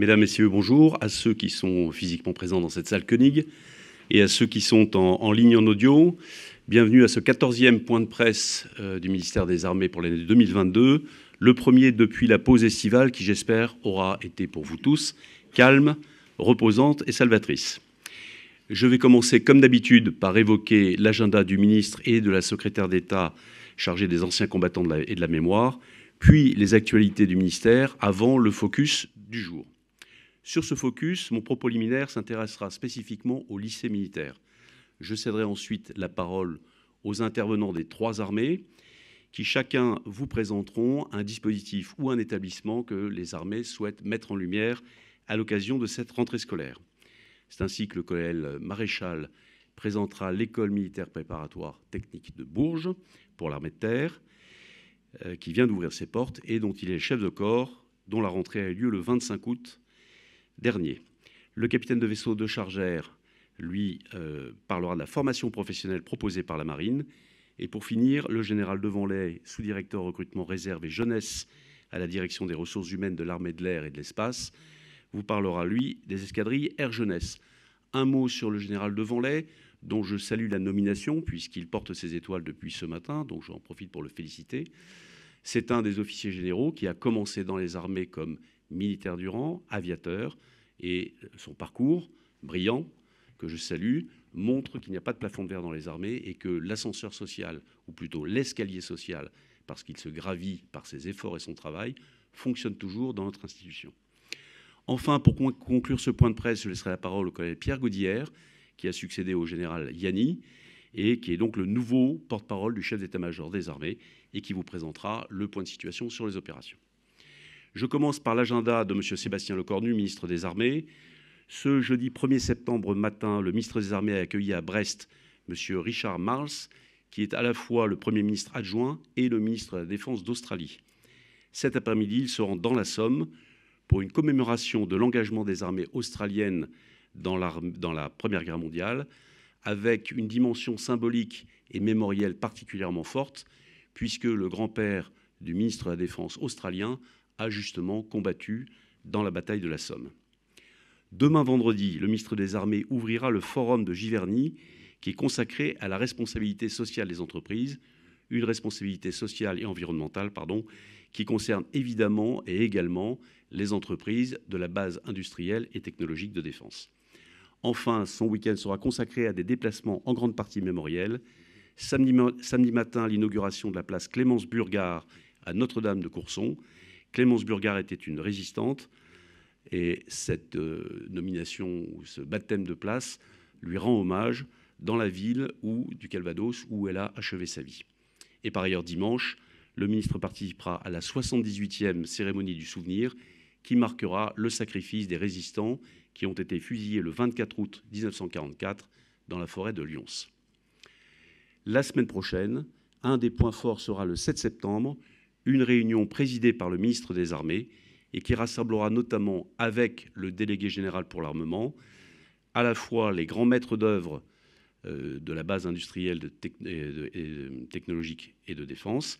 Mesdames, Messieurs, bonjour. À ceux qui sont physiquement présents dans cette salle Koenig et à ceux qui sont en ligne en audio, bienvenue à ce 14e point de presse du ministère des Armées pour l'année 2022, le premier depuis la pause estivale qui, j'espère, aura été pour vous tous calme, reposante et salvatrice. Je vais commencer, comme d'habitude, par évoquer l'agenda du ministre et de la secrétaire d'État chargée des anciens combattants et de la mémoire, puis les actualités du ministère avant le focus du jour. Sur ce focus, mon propos liminaire s'intéressera spécifiquement au lycée militaire. Je céderai ensuite la parole aux intervenants des trois armées qui chacun vous présenteront un dispositif ou un établissement que les armées souhaitent mettre en lumière à l'occasion de cette rentrée scolaire. C'est ainsi que le colonel Maréchal présentera l'école militaire préparatoire technique de Bourges pour l'armée de terre, qui vient d'ouvrir ses portes et dont il est chef de corps, dont la rentrée a eu lieu le 25 août dernier. Le capitaine de vaisseau de Chargère, lui, parlera de la formation professionnelle proposée par la marine. Et pour finir, le général Devanlay, sous-directeur recrutement réserve et jeunesse à la direction des ressources humaines de l'armée de l'air et de l'espace, vous parlera, lui, des escadrilles Air Jeunesse. Un mot sur le général Devanlay, dont je salue la nomination, puisqu'il porte ses étoiles depuis ce matin, donc j'en profite pour le féliciter. C'est un des officiers généraux qui a commencé dans les armées comme militaire du rang, aviateur, et son parcours brillant, que je salue, montre qu'il n'y a pas de plafond de verre dans les armées et que l'ascenseur social, ou plutôt l'escalier social, parce qu'il se gravit par ses efforts et son travail, fonctionne toujours dans notre institution. Enfin, pour conclure ce point de presse, je laisserai la parole au colonel Pierre Gaudière, qui a succédé au général Yanni, et qui est donc le nouveau porte-parole du chef d'état-major des armées, et qui vous présentera le point de situation sur les opérations. Je commence par l'agenda de M. Sébastien Lecornu, ministre des Armées. Ce jeudi 1er septembre matin, le ministre des Armées a accueilli à Brest M. Richard Marles, qui est à la fois le Premier ministre adjoint et le ministre de la Défense d'Australie. Cet après-midi, il se rend dans la Somme pour une commémoration de l'engagement des armées australiennes dans la Première Guerre mondiale, avec une dimension symbolique et mémorielle particulièrement forte, puisque le grand-père du ministre de la Défense australien a justement combattu dans la bataille de la Somme. Demain vendredi, le ministre des Armées ouvrira le forum de Giverny, qui est consacré à la responsabilité sociale des entreprises, une responsabilité sociale et environnementale, qui concerne évidemment et également les entreprises de la base industrielle et technologique de défense. Enfin, son week-end sera consacré à des déplacements en grande partie mémoriels. Samedi matin, l'inauguration de la place Clémence Burgard à Notre-Dame de Courson. Clémence Burgard était une résistante et cette nomination ou ce baptême de place lui rend hommage dans la ville du Calvados où elle a achevé sa vie. Et par ailleurs, dimanche, le ministre participera à la 78e cérémonie du souvenir qui marquera le sacrifice des résistants qui ont été fusillés le 24 août 1944 dans la forêt de Lyons. La semaine prochaine, un des points forts sera le 7 septembre, une réunion présidée par le ministre des Armées et qui rassemblera notamment avec le délégué général pour l'armement à la fois les grands maîtres d'œuvre de la base industrielle technologique et de défense,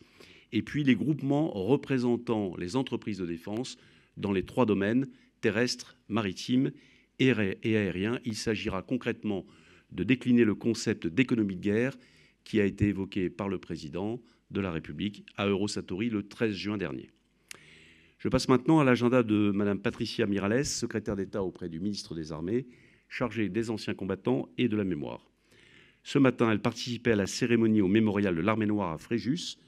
et puis les groupements représentant les entreprises de défense dans les trois domaines, terrestres, maritimes et aériens. Il s'agira concrètement de décliner le concept d'économie de guerre qui a été évoqué par le président de la République à Eurosatory le 13 juin dernier. Je passe maintenant à l'agenda de Mme Patricia Miralles, secrétaire d'État auprès du ministre des Armées, chargée des anciens combattants et de la mémoire. Ce matin, elle participait à la cérémonie au mémorial de l'Armée noire à Fréjus,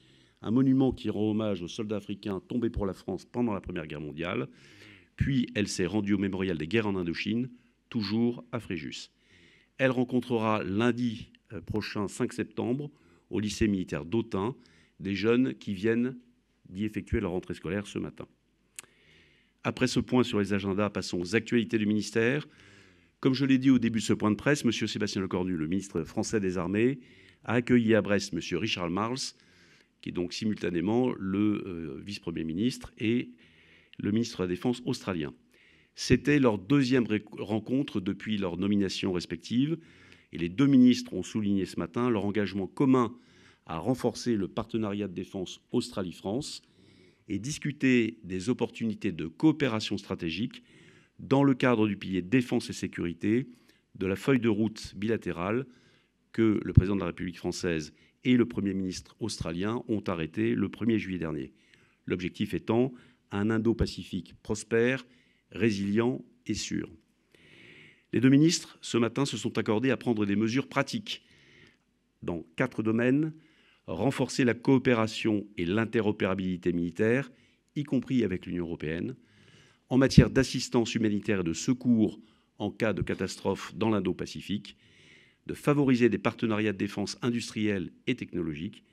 un monument qui rend hommage aux soldats africains tombés pour la France pendant la Première Guerre mondiale. Puis, elle s'est rendue au mémorial des guerres en Indochine, toujours à Fréjus. Elle rencontrera lundi prochain, 5 septembre, au lycée militaire d'Autun, des jeunes qui viennent d'y effectuer leur rentrée scolaire ce matin. Après ce point sur les agendas, passons aux actualités du ministère. Comme je l'ai dit au début de ce point de presse, M. Sébastien Lecornu, le ministre français des Armées, a accueilli à Brest M. Richard Marles, qui est donc simultanément le vice-premier ministre et le ministre de la Défense australien. C'était leur deuxième rencontre depuis leur nomination respective, et les deux ministres ont souligné ce matin leur engagement commun à renforcer le partenariat de défense Australie-France et discuter des opportunités de coopération stratégique dans le cadre du pilier défense et sécurité de la feuille de route bilatérale que le président de la République française et le Premier ministre australien ont arrêté le 1er juillet dernier. L'objectif étant un Indo-Pacifique prospère, résilient et sûr. Les deux ministres, ce matin, se sont accordés à prendre des mesures pratiques dans 4 domaines: renforcer la coopération et l'interopérabilité militaire, y compris avec l'Union européenne, en matière d'assistance humanitaire et de secours en cas de catastrophe dans l'Indo-Pacifique, de favoriser des partenariats de défense industriels et technologiques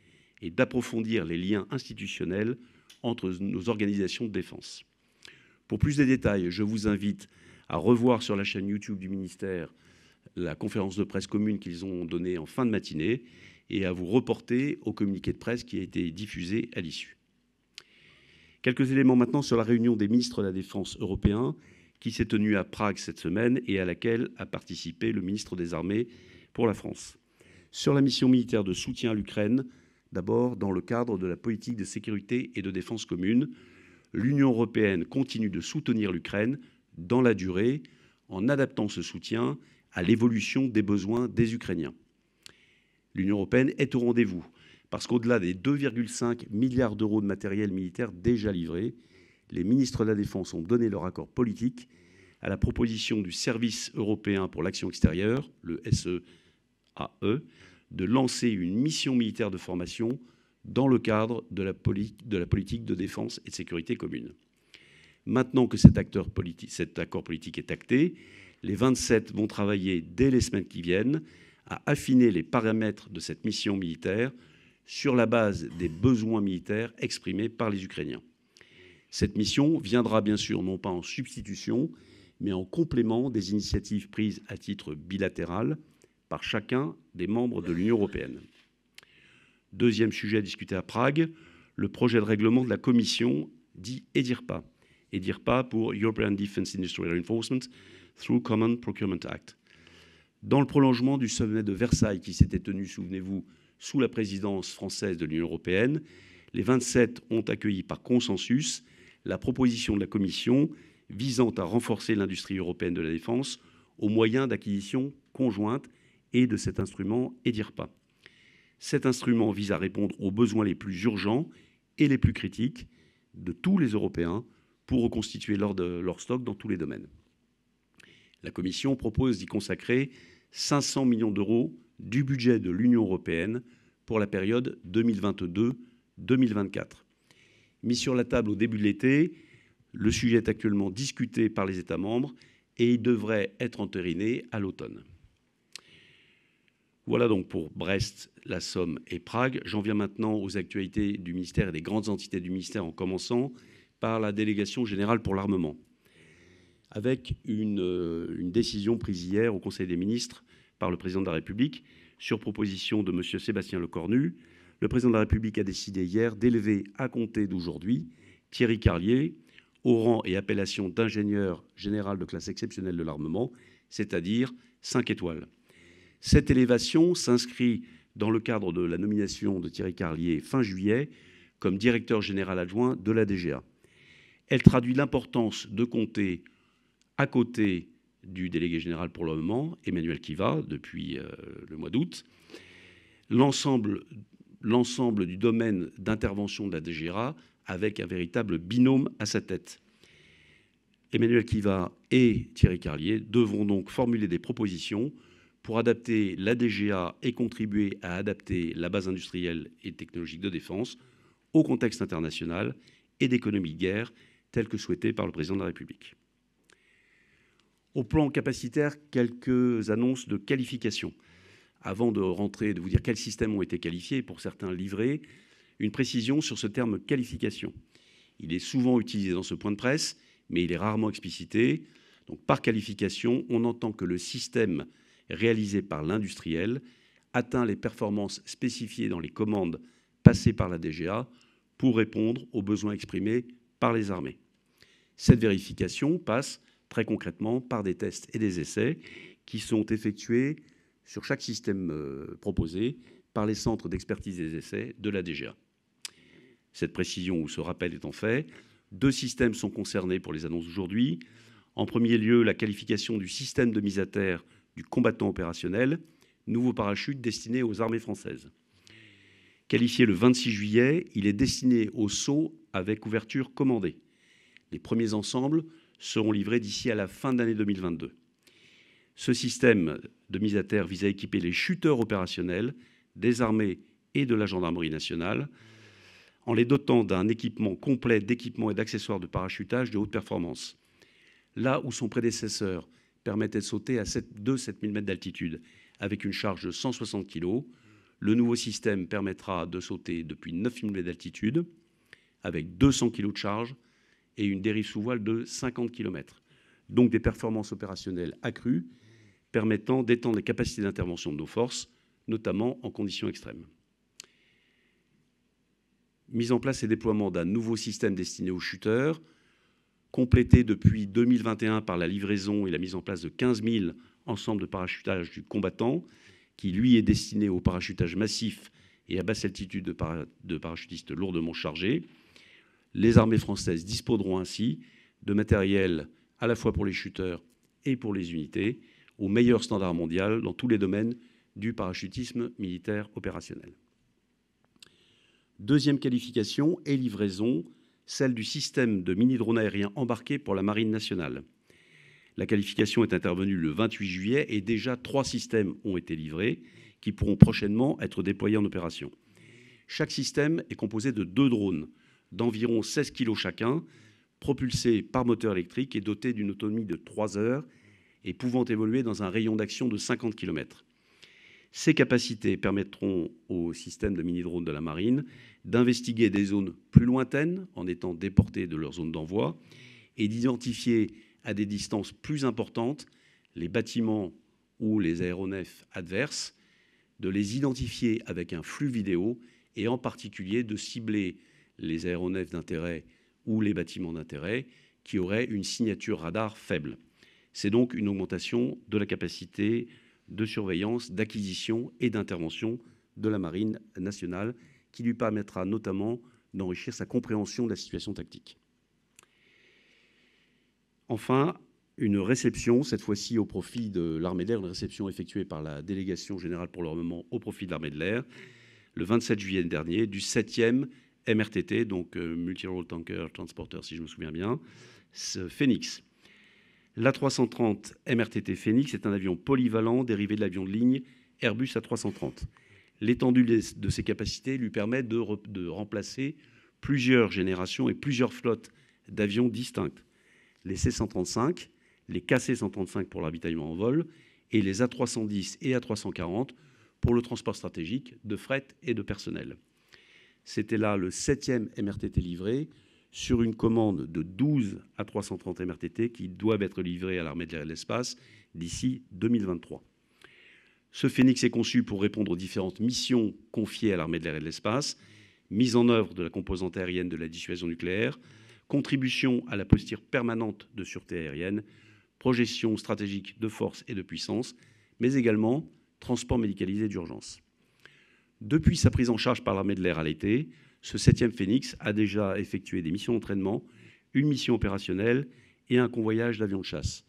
et d'approfondir les liens institutionnels entre nos organisations de défense. Pour plus de détails, je vous invite à revoir sur la chaîne YouTube du ministère la conférence de presse commune qu'ils ont donnée en fin de matinée et à vous reporter au communiqué de presse qui a été diffusé à l'issue. Quelques éléments maintenant sur la réunion des ministres de la Défense européens qui s'est tenue à Prague cette semaine et à laquelle a participé le ministre des Armées pour la France. Sur la mission militaire de soutien à l'Ukraine, d'abord dans le cadre de la politique de sécurité et de défense commune, l'Union européenne continue de soutenir l'Ukraine dans la durée en adaptant ce soutien à l'évolution des besoins des Ukrainiens. L'Union européenne est au rendez-vous parce qu'au-delà des 2,5 milliards d'euros de matériel militaire déjà livrés, les ministres de la Défense ont donné leur accord politique à la proposition du Service européen pour l'action extérieure, le SEAE, de lancer une mission militaire de formation dans le cadre de la politique de défense et de sécurité commune. Maintenant que cet accord politique est acté, les 27 vont travailler dès les semaines qui viennent à affiner les paramètres de cette mission militaire sur la base des besoins militaires exprimés par les Ukrainiens. Cette mission viendra bien sûr non pas en substitution, mais en complément des initiatives prises à titre bilatéral par chacun des membres de l'Union européenne. Deuxième sujet discuté à Prague, le projet de règlement de la Commission dit EDIRPA. EDIRPA pour European Defence Industry Reinforcement through Common Procurement Act. Dans le prolongement du sommet de Versailles qui s'était tenu, souvenez-vous, sous la présidence française de l'Union européenne, les 27 ont accueilli par consensus la proposition de la Commission visant à renforcer l'industrie européenne de la défense au moyen d'acquisitions conjointes et de cet instrument EDIRPA. Cet instrument vise à répondre aux besoins les plus urgents et les plus critiques de tous les Européens pour reconstituer leur stock dans tous les domaines. La Commission propose d'y consacrer 500 millions d'euros du budget de l'Union européenne pour la période 2022-2024. Mis sur la table au début de l'été, le sujet est actuellement discuté par les États membres et il devrait être entériné à l'automne. Voilà donc pour Brest, la Somme et Prague. J'en viens maintenant aux actualités du ministère et des grandes entités du ministère, en commençant par la délégation générale pour l'armement, avec une décision prise hier au Conseil des ministres par le président de la République sur proposition de M. Sébastien Lecornu. Le président de la République a décidé hier d'élever à compter d'aujourd'hui Thierry Carlier au rang et appellation d'ingénieur général de classe exceptionnelle de l'armement, c'est-à-dire 5 étoiles. Cette élévation s'inscrit dans le cadre de la nomination de Thierry Carlier fin juillet comme directeur général adjoint de la DGA. Elle traduit l'importance de compter à côté du délégué général pour l'armement, Emmanuel Kiva, depuis le mois d'août, l'ensemble du domaine d'intervention de la DGA avec un véritable binôme à sa tête. Emmanuel Kiva et Thierry Carlier devront donc formuler des propositions pour adapter la DGA et contribuer à adapter la base industrielle et technologique de défense au contexte international et d'économie de guerre tel que souhaité par le président de la République. Au plan capacitaire, quelques annonces de qualification. Avant de rentrer, de vous dire quels systèmes ont été qualifiés, pour certains livrés, une précision sur ce terme qualification. Il est souvent utilisé dans ce point de presse, mais il est rarement explicité. Donc, par qualification, on entend que le système réalisé par l'industriel atteint les performances spécifiées dans les commandes passées par la DGA pour répondre aux besoins exprimés par les armées. Cette vérification passe très concrètement par des tests et des essais qui sont effectués sur chaque système proposé par les centres d'expertise des essais de la DGA. Cette précision ou ce rappel étant fait, 2 systèmes sont concernés pour les annonces d'aujourd'hui. En premier lieu, la qualification du système de mise à terre du combattant opérationnel, nouveau parachute destiné aux armées françaises. Qualifié le 26 juillet, il est destiné au saut avec ouverture commandée. Les premiers ensembles seront livrés d'ici à la fin de l'année 2022. Ce système de mise à terre vise à équiper les chuteurs opérationnels des armées et de la gendarmerie nationale en les dotant d'un équipement complet d'équipements et d'accessoires de parachutage de haute performance. Là où son prédécesseur permettait de sauter à 7000 mètres d'altitude avec une charge de 160 kg, le nouveau système permettra de sauter depuis 9000 mètres d'altitude avec 200 kg de charge et une dérive sous voile de 50 km. Donc des performances opérationnelles accrues permettant d'étendre les capacités d'intervention de nos forces, notamment en conditions extrêmes. Mise en place et déploiement d'un nouveau système destiné aux shooters, complété depuis 2021 par la livraison et la mise en place de 15 000 ensembles de parachutage du combattant, qui lui est destiné au parachutage massif et à basse altitude de parachutistes lourdement chargés. Les armées françaises disposeront ainsi de matériel à la fois pour les shooters et pour les unités, au meilleur standard mondial dans tous les domaines du parachutisme militaire opérationnel. Deuxième qualification et livraison, celle du système de mini-drone aérien embarqué pour la Marine nationale. La qualification est intervenue le 28 juillet et déjà 3 systèmes ont été livrés qui pourront prochainement être déployés en opération. Chaque système est composé de 2 drones d'environ 16 kg chacun, propulsés par moteur électrique et dotés d'une autonomie de 3 heures et pouvant évoluer dans un rayon d'action de 50 km. Ces capacités permettront au système de mini-drones de la Marine d'investiguer des zones plus lointaines en étant déportés de leur zone d'envoi et d'identifier à des distances plus importantes les bâtiments ou les aéronefs adverses, de les identifier avec un flux vidéo et en particulier de cibler les aéronefs d'intérêt ou les bâtiments d'intérêt qui auraient une signature radar faible. C'est donc une augmentation de la capacité de surveillance, d'acquisition et d'intervention de la Marine nationale qui lui permettra notamment d'enrichir sa compréhension de la situation tactique. Enfin, une réception, cette fois-ci au profit de l'armée de l'air, une réception effectuée par la délégation générale pour l'armement au profit de l'armée de l'air, le 27 juillet dernier, du 7e MRTT, donc Multi-Role Tanker Transporter, si je me souviens bien, Phoenix. L'A330 MRTT Phoenix est un avion polyvalent dérivé de l'avion de ligne Airbus A330. L'étendue de ses capacités lui permet de remplacer plusieurs générations et plusieurs flottes d'avions distinctes. Les C-135, les KC-135 pour l'ravitaillement en vol et les A310 et A340 pour le transport stratégique de fret et de personnel. C'était là le 7e MRTT livré sur une commande de 12 A330 MRTT qui doivent être livrés à l'armée de l'air et de l'espace d'ici 2023. Ce Phoenix est conçu pour répondre aux différentes missions confiées à l'armée de l'air et de l'espace, mise en œuvre de la composante aérienne de la dissuasion nucléaire, contribution à la posture permanente de sûreté aérienne, projection stratégique de force et de puissance, mais également transport médicalisé d'urgence. Depuis sa prise en charge par l'armée de l'air à l'été, ce 7e Phoenix a déjà effectué des missions d'entraînement, une mission opérationnelle et un convoyage d'avions de chasse.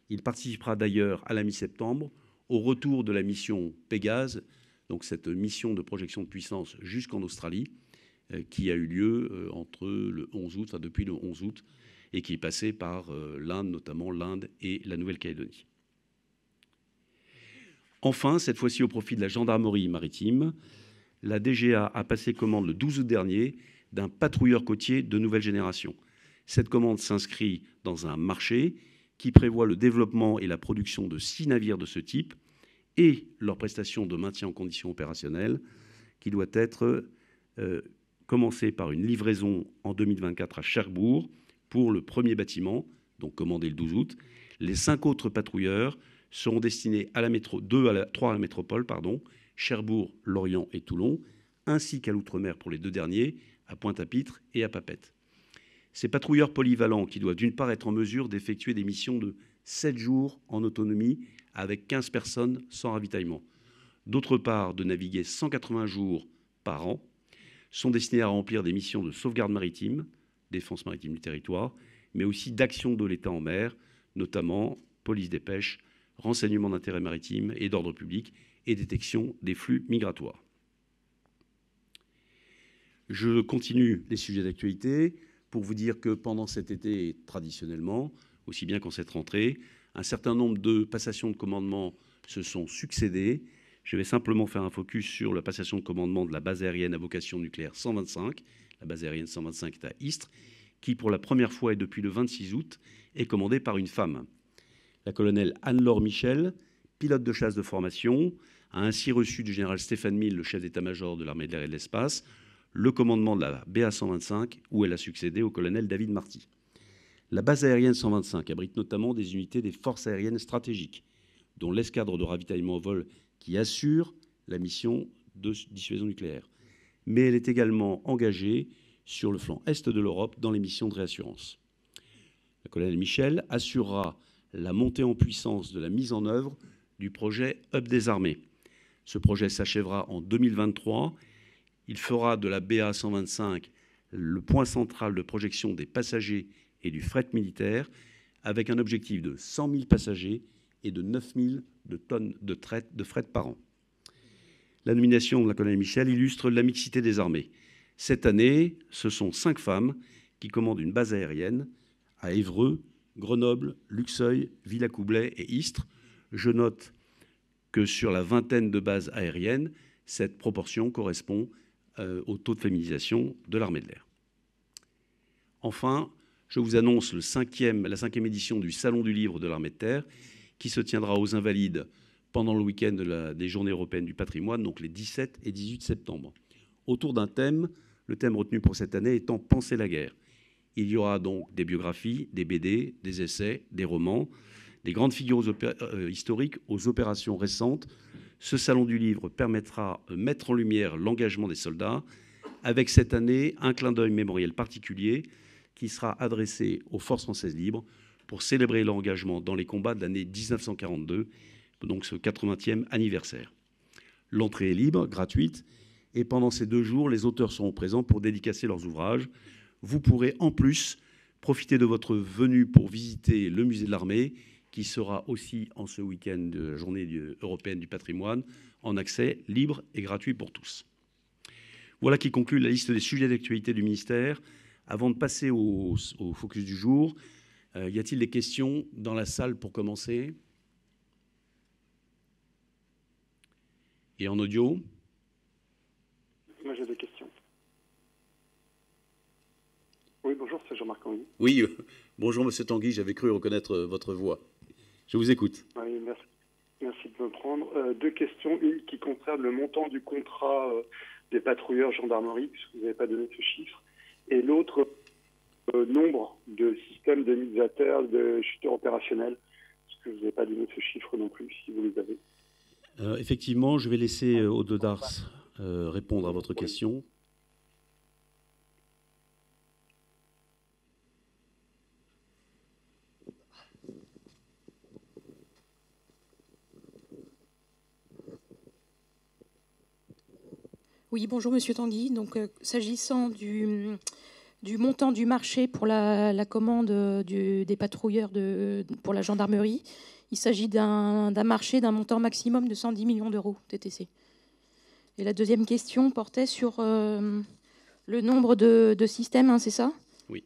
Il participera d'ailleurs à la mi-septembre au retour de la mission Pégase, donc cette mission de projection de puissance jusqu'en Australie, qui a eu lieu entre le 11 août, enfin depuis le 11 août, et qui est passée par l'Inde, notamment l'Inde et la Nouvelle-Calédonie. Enfin, cette fois-ci au profit de la gendarmerie maritime, la DGA a passé commande le 12 août dernier d'un patrouilleur côtier de nouvelle génération. Cette commande s'inscrit dans un marché qui prévoit le développement et la production de 6 navires de ce type et leur prestation de maintien en conditions opérationnelles qui doit être commencée par une livraison en 2024 à Cherbourg pour le premier bâtiment, donc commandé le 12 août. Les 5 autres patrouilleurs seront destinés à la 3 à la métropole, Cherbourg, Lorient et Toulon, ainsi qu'à l'outre-mer pour les 2 derniers, à Pointe-à-Pitre et à Papeete. Ces patrouilleurs polyvalents qui doivent d'une part être en mesure d'effectuer des missions de 7 jours en autonomie avec 15 personnes sans ravitaillement, d'autre part de naviguer 180 jours par an, sont destinés à remplir des missions de sauvegarde maritime, défense maritime du territoire, mais aussi d'action de l'État en mer, notamment police des pêches, renseignement d'intérêt maritime et d'ordre public et détection des flux migratoires. Je continue les sujets d'actualité pour vous dire que pendant cet été, traditionnellement, aussi bien qu'en cette rentrée, un certain nombre de passations de commandement se sont succédées. Je vais simplement faire un focus sur la passation de commandement de la base aérienne à vocation nucléaire 125. La base aérienne 125 est à Istres, qui pour la première fois et depuis le 26 août est commandée par une femme. La colonelle Anne-Laure Michel, pilote de chasse de formation, a ainsi reçu du général Stéphane Mille, le chef d'état-major de l'armée de l'air et de l'espace, le commandement de la BA 125, où elle a succédé au colonel David Marty. La base aérienne 125 abrite notamment des unités des forces aériennes stratégiques, dont l'escadre de ravitaillement au vol qui assure la mission de dissuasion nucléaire. Mais elle est également engagée sur le flanc est de l'Europe dans les missions de réassurance. La colonelle Michel assurera la montée en puissance de la mise en œuvre du projet Hub des armées. Ce projet s'achèvera en 2023. Il fera de la BA 125 le point central de projection des passagers et du fret militaire, avec un objectif de 100 000 passagers et de 9 000 tonnes de fret par an. La nomination de la colonelle Michel illustre la mixité des armées. Cette année, ce sont 5 femmes qui commandent une base aérienne à Évreux, Grenoble, Luxeuil, Villacoublay et Istres. Je note que sur la vingtaine de bases aériennes, cette proportion correspond au taux de féminisation de l'armée de l'air. Enfin, je vous annonce la 5e édition du Salon du livre de l'armée de terre, qui se tiendra aux Invalides pendant le week-end des Journées européennes du patrimoine, donc les 17 et 18 septembre, autour d'un thème, le thème retenu pour cette année étant « Penser la guerre ». Il y aura donc des biographies, des BD, des essais, des romans, des grandes figures historiques aux opérations récentes. Ce Salon du livre permettra de mettre en lumière l'engagement des soldats, avec cette année un clin d'œil mémoriel particulier qui sera adressé aux forces françaises libres pour célébrer leur engagement dans les combats de l'année 1942, donc ce 80e anniversaire. L'entrée est libre, gratuite, et pendant ces 2 jours, les auteurs seront présents pour dédicacer leurs ouvrages. Vous pourrez en plus profiter de votre venue pour visiter le musée de l'armée, qui sera aussi en ce week-end de la Journée européenne du patrimoine, en accès libre et gratuit pour tous. Voilà qui conclut la liste des sujets d'actualité du ministère. Avant de passer au focus du jour, y a-t-il des questions dans la salle pour commencer? Et en audio? Moi, j'ai des questions. Oui, bonjour, c'est Jean-Marc Tanguy. Oui, bonjour Monsieur Tanguy, j'avais cru reconnaître votre voix. Je vous écoute. Oui, merci de me prendre. 2 questions. Une qui concerne le montant du contrat des patrouilleurs gendarmerie, puisque vous n'avez pas donné ce chiffre. Et l'autre, nombre de systèmes de mise à terre, de chuteurs opérationnels, puisque vous n'avez pas donné ce chiffre non plus, si vous les avez. Effectivement, je vais laisser Aude Dars répondre à votre question. Oui, bonjour Monsieur Tanguy. Donc, s'agissant du montant du marché pour la commande des patrouilleurs pour la gendarmerie, il s'agit d'un marché d'un montant maximum de 110 millions d'euros TTC. Et la deuxième question portait sur le nombre de systèmes, hein, c'est ça? Oui.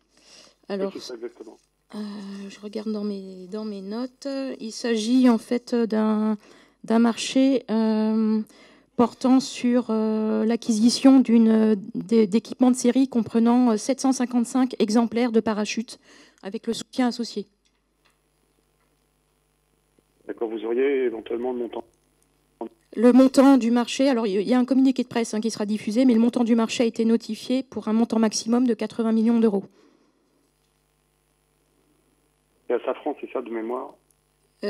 Alors, c'est ça exactement. Je regarde dans mes notes. Il s'agit en fait d'un marché portant sur l'acquisition d'équipements de série comprenant 755 exemplaires de parachutes avec le soutien associé. D'accord, vous auriez éventuellement le montant? Le montant du marché, alors il y a un communiqué de presse qui sera diffusé, mais le montant du marché a été notifié pour un montant maximum de 80 millions d'euros. Et à Safran, c'est ça de mémoire?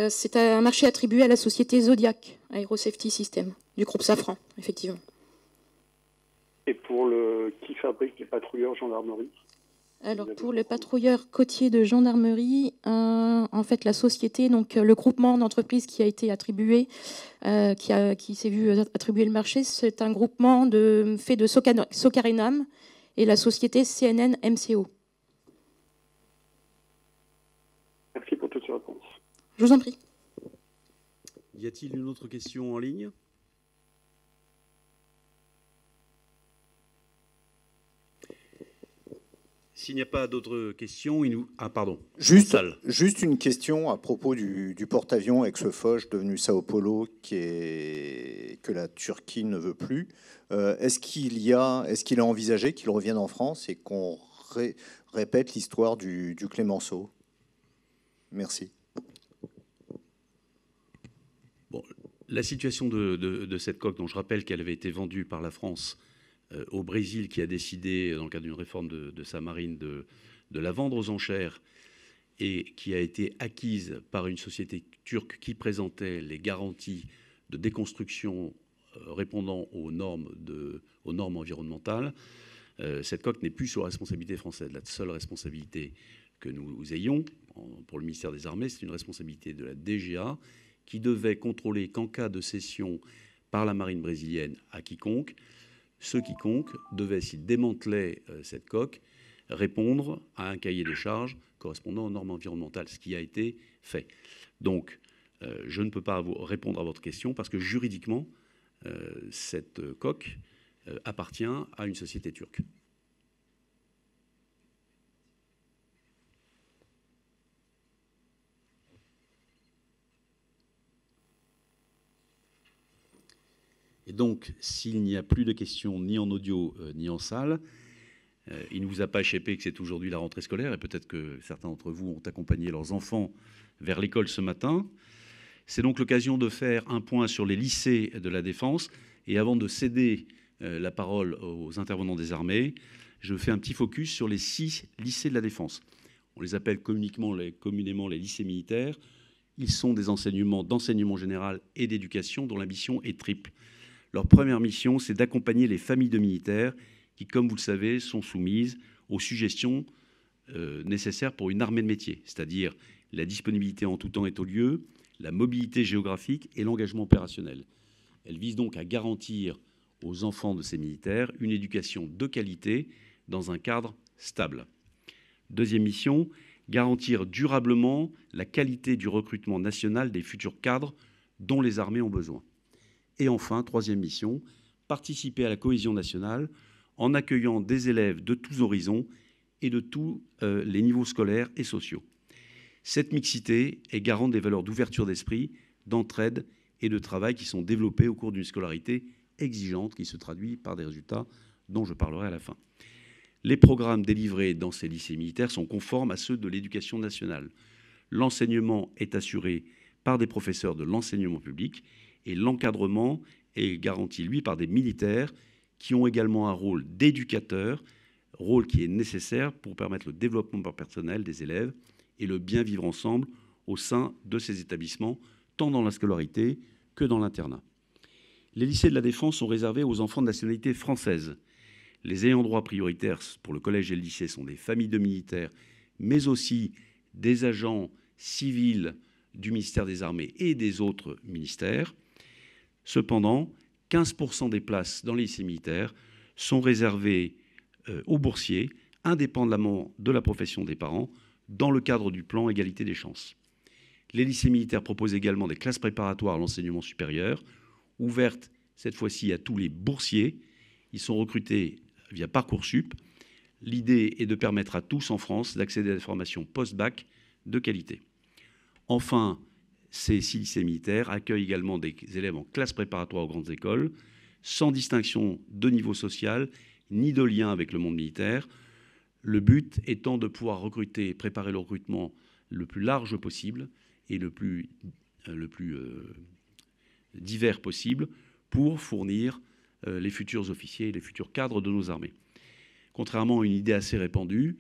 C'est un marché attribué à la société Zodiac Aerosafety System, du groupe Safran, effectivement. Et pour qui fabrique les patrouilleurs gendarmerie? Alors pour le patrouilleur côtier de gendarmerie, en fait la société, donc le groupement d'entreprises qui a été attribué, qui s'est vu attribuer le marché, c'est un groupement fait de Socarenam et la société CNN MCO. Merci pour toutes réponse. Je vous en prie. Y a-t-il une autre question en ligne? S'il n'y a pas d'autres questions, Ah, pardon. Juste une question à propos du porte-avions Aix-Foch devenu Sao Paulo que la Turquie ne veut plus. Est-ce qu'il est envisagé qu'il revienne en France et qu'on répète l'histoire du Clémenceau? Merci. Bon, la situation de cette coque, dont je rappelle qu'elle avait été vendue par la France au Brésil, qui a décidé, dans le cadre d'une réforme de sa marine, de la vendre aux enchères, et qui a été acquise par une société turque qui présentait les garanties de déconstruction répondant aux normes environnementales. Cette coque n'est plus sous responsabilité française. La seule responsabilité que nous ayons pour le ministère des Armées, c'est une responsabilité de la DGA, qui devait contrôler qu'en cas de cession par la marine brésilienne à quiconque, ce quiconque devait, s'il démantelait cette coque, répondre à un cahier des charges correspondant aux normes environnementales, ce qui a été fait. Donc, je ne peux pas répondre à votre question parce que juridiquement, cette coque appartient à une société turque. Et donc, s'il n'y a plus de questions ni en audio ni en salle, il ne vous a pas échappé que c'est aujourd'hui la rentrée scolaire, et peut-être que certains d'entre vous ont accompagné leurs enfants vers l'école ce matin. C'est donc l'occasion de faire un point sur les lycées de la Défense. Et avant de céder la parole aux intervenants des armées, je fais un petit focus sur les 6 lycées de la Défense. On les appelle communément les lycées militaires. Ils sont des enseignements d'enseignement général et d'éducation dont la mission est triple. Leur première mission, c'est d'accompagner les familles de militaires qui, comme vous le savez, sont soumises aux suggestions nécessaires pour une armée de métier, c'est-à-dire la disponibilité en tout temps et tout lieu, la mobilité géographique et l'engagement opérationnel. Elle vise donc à garantir aux enfants de ces militaires une éducation de qualité dans un cadre stable. Deuxième mission, garantir durablement la qualité du recrutement national des futurs cadres dont les armées ont besoin. Et enfin, troisième mission, participer à la cohésion nationale en accueillant des élèves de tous horizons et de tous les niveaux scolaires et sociaux. Cette mixité est garante des valeurs d'ouverture d'esprit, d'entraide et de travail qui sont développées au cours d'une scolarité exigeante qui se traduit par des résultats dont je parlerai à la fin. Les programmes délivrés dans ces lycées militaires sont conformes à ceux de l'éducation nationale. L'enseignement est assuré par des professeurs de l'enseignement public et l'encadrement est garanti, lui, par des militaires qui ont également un rôle d'éducateur, rôle qui est nécessaire pour permettre le développement personnel des élèves et le bien vivre ensemble au sein de ces établissements, tant dans la scolarité que dans l'internat. Les lycées de la Défense sont réservés aux enfants de nationalité française. Les ayants droit prioritaires pour le collège et le lycée sont des familles de militaires, mais aussi des agents civils du ministère des Armées et des autres ministères. Cependant, 15% des places dans les lycées militaires sont réservées aux boursiers, indépendamment de la profession des parents, dans le cadre du plan égalité des chances. Les lycées militaires proposent également des classes préparatoires à l'enseignement supérieur, ouvertes cette fois-ci à tous les boursiers. Ils sont recrutés via Parcoursup. L'idée est de permettre à tous en France d'accéder à des formations post-bac de qualité. Enfin, ces 6 lycées militaires accueillent également des élèves en classe préparatoire aux grandes écoles, sans distinction de niveau social ni de lien avec le monde militaire. Le but étant de pouvoir recruter, préparer le recrutement le plus large possible et le plus divers possible pour fournir les futurs officiers et les futurs cadres de nos armées. Contrairement à une idée assez répandue,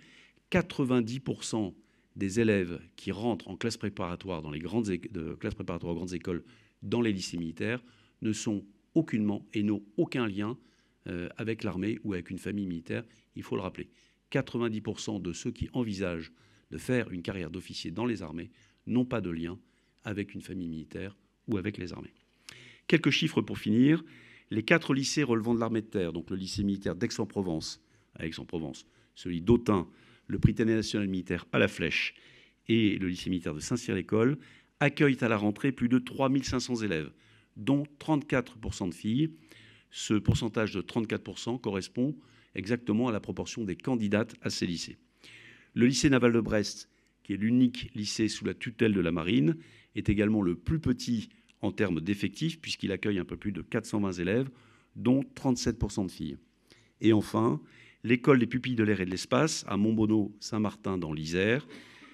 90% des élèves qui rentrent en classe préparatoire dans les classes préparatoires aux grandes écoles dans les lycées militaires ne sont aucunement et n'ont aucun lien avec l'armée ou avec une famille militaire, il faut le rappeler. 90% de ceux qui envisagent de faire une carrière d'officier dans les armées n'ont pas de lien avec une famille militaire ou avec les armées. Quelques chiffres pour finir. Les 4 lycées relevant de l'armée de terre, donc le lycée militaire d'Aix-en-Provence, à Aix-en-Provence, celui d'Autun, le Prytanée national militaire à la Flèche et le lycée militaire de Saint-Cyr-l'École accueillent à la rentrée plus de 3500 élèves, dont 34% de filles. Ce pourcentage de 34% correspond exactement à la proportion des candidates à ces lycées. Le lycée naval de Brest, qui est l'unique lycée sous la tutelle de la Marine, est également le plus petit en termes d'effectifs, puisqu'il accueille un peu plus de 420 élèves, dont 37% de filles. Et enfin, l'école des pupilles de l'air et de l'espace, à Montbonneau-Saint-Martin dans l'Isère,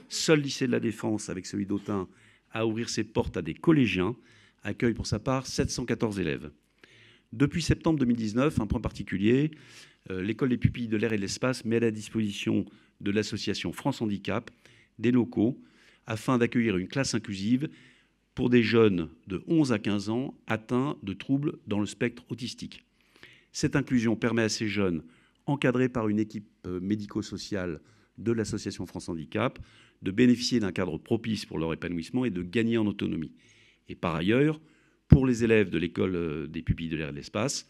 seul lycée de la Défense, avec celui d'Autun, à ouvrir ses portes à des collégiens, accueille pour sa part 714 élèves. Depuis septembre 2019, un point particulier, l'école des pupilles de l'air et de l'espace met à la disposition de l'association France Handicap des locaux afin d'accueillir une classe inclusive pour des jeunes de 11 à 15 ans atteints de troubles dans le spectre autistique. Cette inclusion permet à ces jeunes, encadrés par une équipe médico-sociale de l'association France Handicap, de bénéficier d'un cadre propice pour leur épanouissement et de gagner en autonomie. Et par ailleurs, pour les élèves de l'école des pupilles de l'air et de l'espace,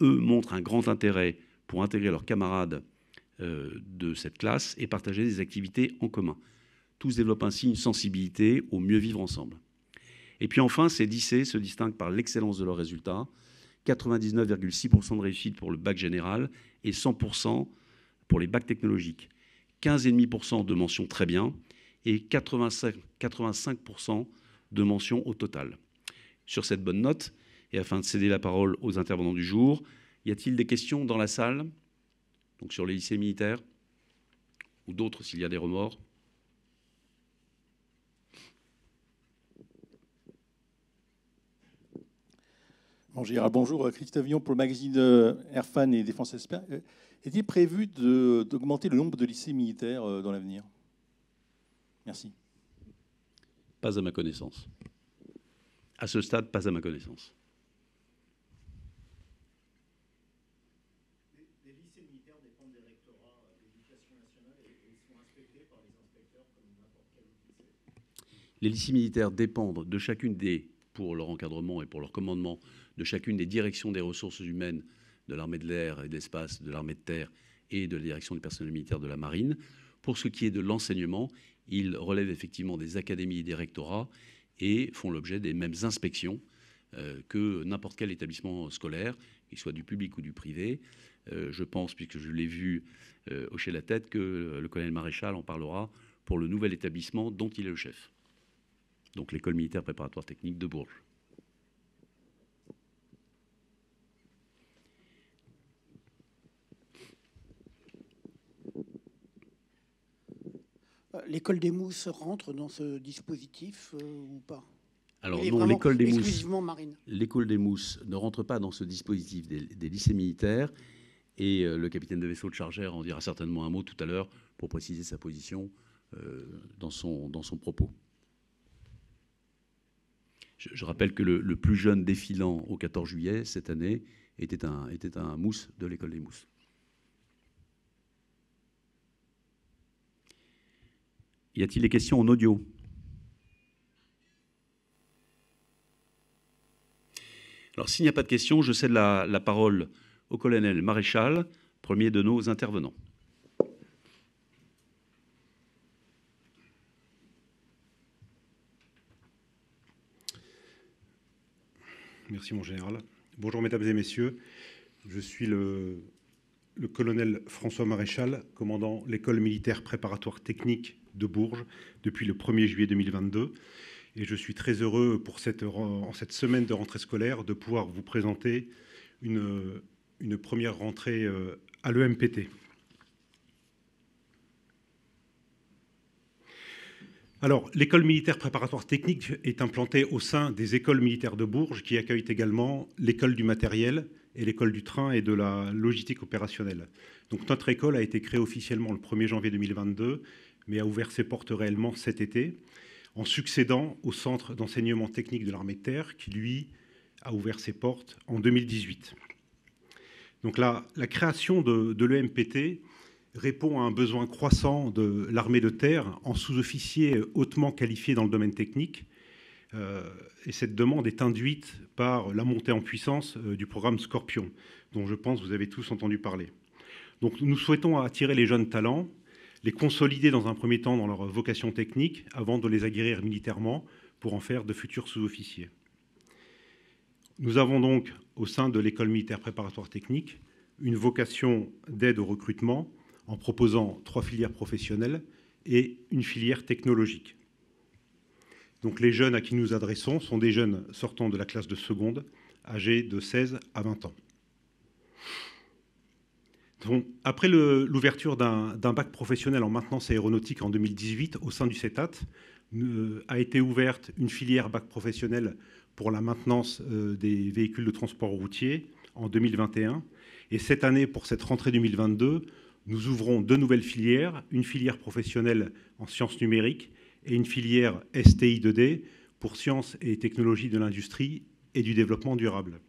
eux montrent un grand intérêt pour intégrer leurs camarades de cette classe et partager des activités en commun. Tous développent ainsi une sensibilité au mieux vivre ensemble. Et puis enfin, ces lycées se distinguent par l'excellence de leurs résultats, 99,6% de réussite pour le bac général et 100% pour les bacs technologiques, 15,5% de mentions très bien et 85% de mentions au total. Sur cette bonne note, et afin de céder la parole aux intervenants du jour, y a-t-il des questions dans la salle, donc sur les lycées militaires, ou d'autres s'il y a des remords? Bon, Gérard, bonjour. Christophe Villon pour le magazine Airfan et Défense Expert. Est-il prévu d'augmenter le nombre de lycées militaires dans l'avenir? Merci. Pas à ma connaissance. À ce stade, pas à ma connaissance. Les lycées militaires dépendent des rectorats de l'éducation nationale et ils sont inspectés par les inspecteurs comme n'importe quel autre lycée. Les lycées militaires dépendent de chacune des, pour leur encadrement et pour leur commandement, de chacune des directions des ressources humaines de l'armée de l'air et de l'espace, de l'armée de terre et de la direction du personnel militaire de la marine. Pour ce qui est de l'enseignement, ils relèvent effectivement des académies et des rectorats et font l'objet des mêmes inspections que n'importe quel établissement scolaire, qu'il soit du public ou du privé. Je pense, puisque je l'ai vu hocher la tête, que le colonel Maréchal en parlera pour le nouvel établissement dont il est le chef. Donc l'école militaire préparatoire technique de Bourges. L'école des Mousses rentre dans ce dispositif ou pas? Alors non, l'école des Mousses, exclusivement marine. L'école des Mousses ne rentre pas dans ce dispositif des lycées militaires et le capitaine de vaisseau de Chargère en dira certainement un mot tout à l'heure pour préciser sa position dans son propos. Je rappelle que le plus jeune défilant au 14 juillet cette année était un Mousse de l'école des Mousses. Y a-t-il des questions en audio? Alors, s'il n'y a pas de questions, je cède la parole au colonel Maréchal, premier de nos intervenants. Merci, mon général. Bonjour, mesdames et messieurs. Je suis le colonel François Maréchal, commandant l'école militaire préparatoire technique de Bourges depuis le 1er juillet 2022. Et je suis très heureux pour en cette semaine de rentrée scolaire de pouvoir vous présenter une première rentrée à l'EMPT. Alors, l'école militaire préparatoire technique est implantée au sein des écoles militaires de Bourges qui accueillent également l'école du matériel et l'école du train et de la logistique opérationnelle. Donc notre école a été créée officiellement le 1er janvier 2022, mais a ouvert ses portes réellement cet été, en succédant au centre d'enseignement technique de l'armée de terre qui, lui, a ouvert ses portes en 2018. Donc la création de l'EMPT répond à un besoin croissant de l'armée de terre en sous-officiers hautement qualifiés dans le domaine technique. Et cette demande est induite par la montée en puissance du programme Scorpion, dont je pense que vous avez tous entendu parler. Donc nous souhaitons attirer les jeunes talents. les consolider dans un premier temps dans leur vocation technique avant de les aguerrir militairement pour en faire de futurs sous-officiers. Nous avons donc, au sein de l'école militaire préparatoire technique, une vocation d'aide au recrutement en proposant 3 filières professionnelles et une filière technologique. Donc les jeunes à qui nous adressons sont des jeunes sortant de la classe de seconde, âgés de 16 à 20 ans. Donc, après l'ouverture d'un bac professionnel en maintenance aéronautique en 2018 au sein du CETAT, a été ouverte une filière bac professionnel pour la maintenance des véhicules de transport routier en 2021. Et cette année, pour cette rentrée 2022, nous ouvrons 2 nouvelles filières, une filière professionnelle en sciences numériques et une filière STI 2D pour sciences et technologies de l'industrie et du développement durable.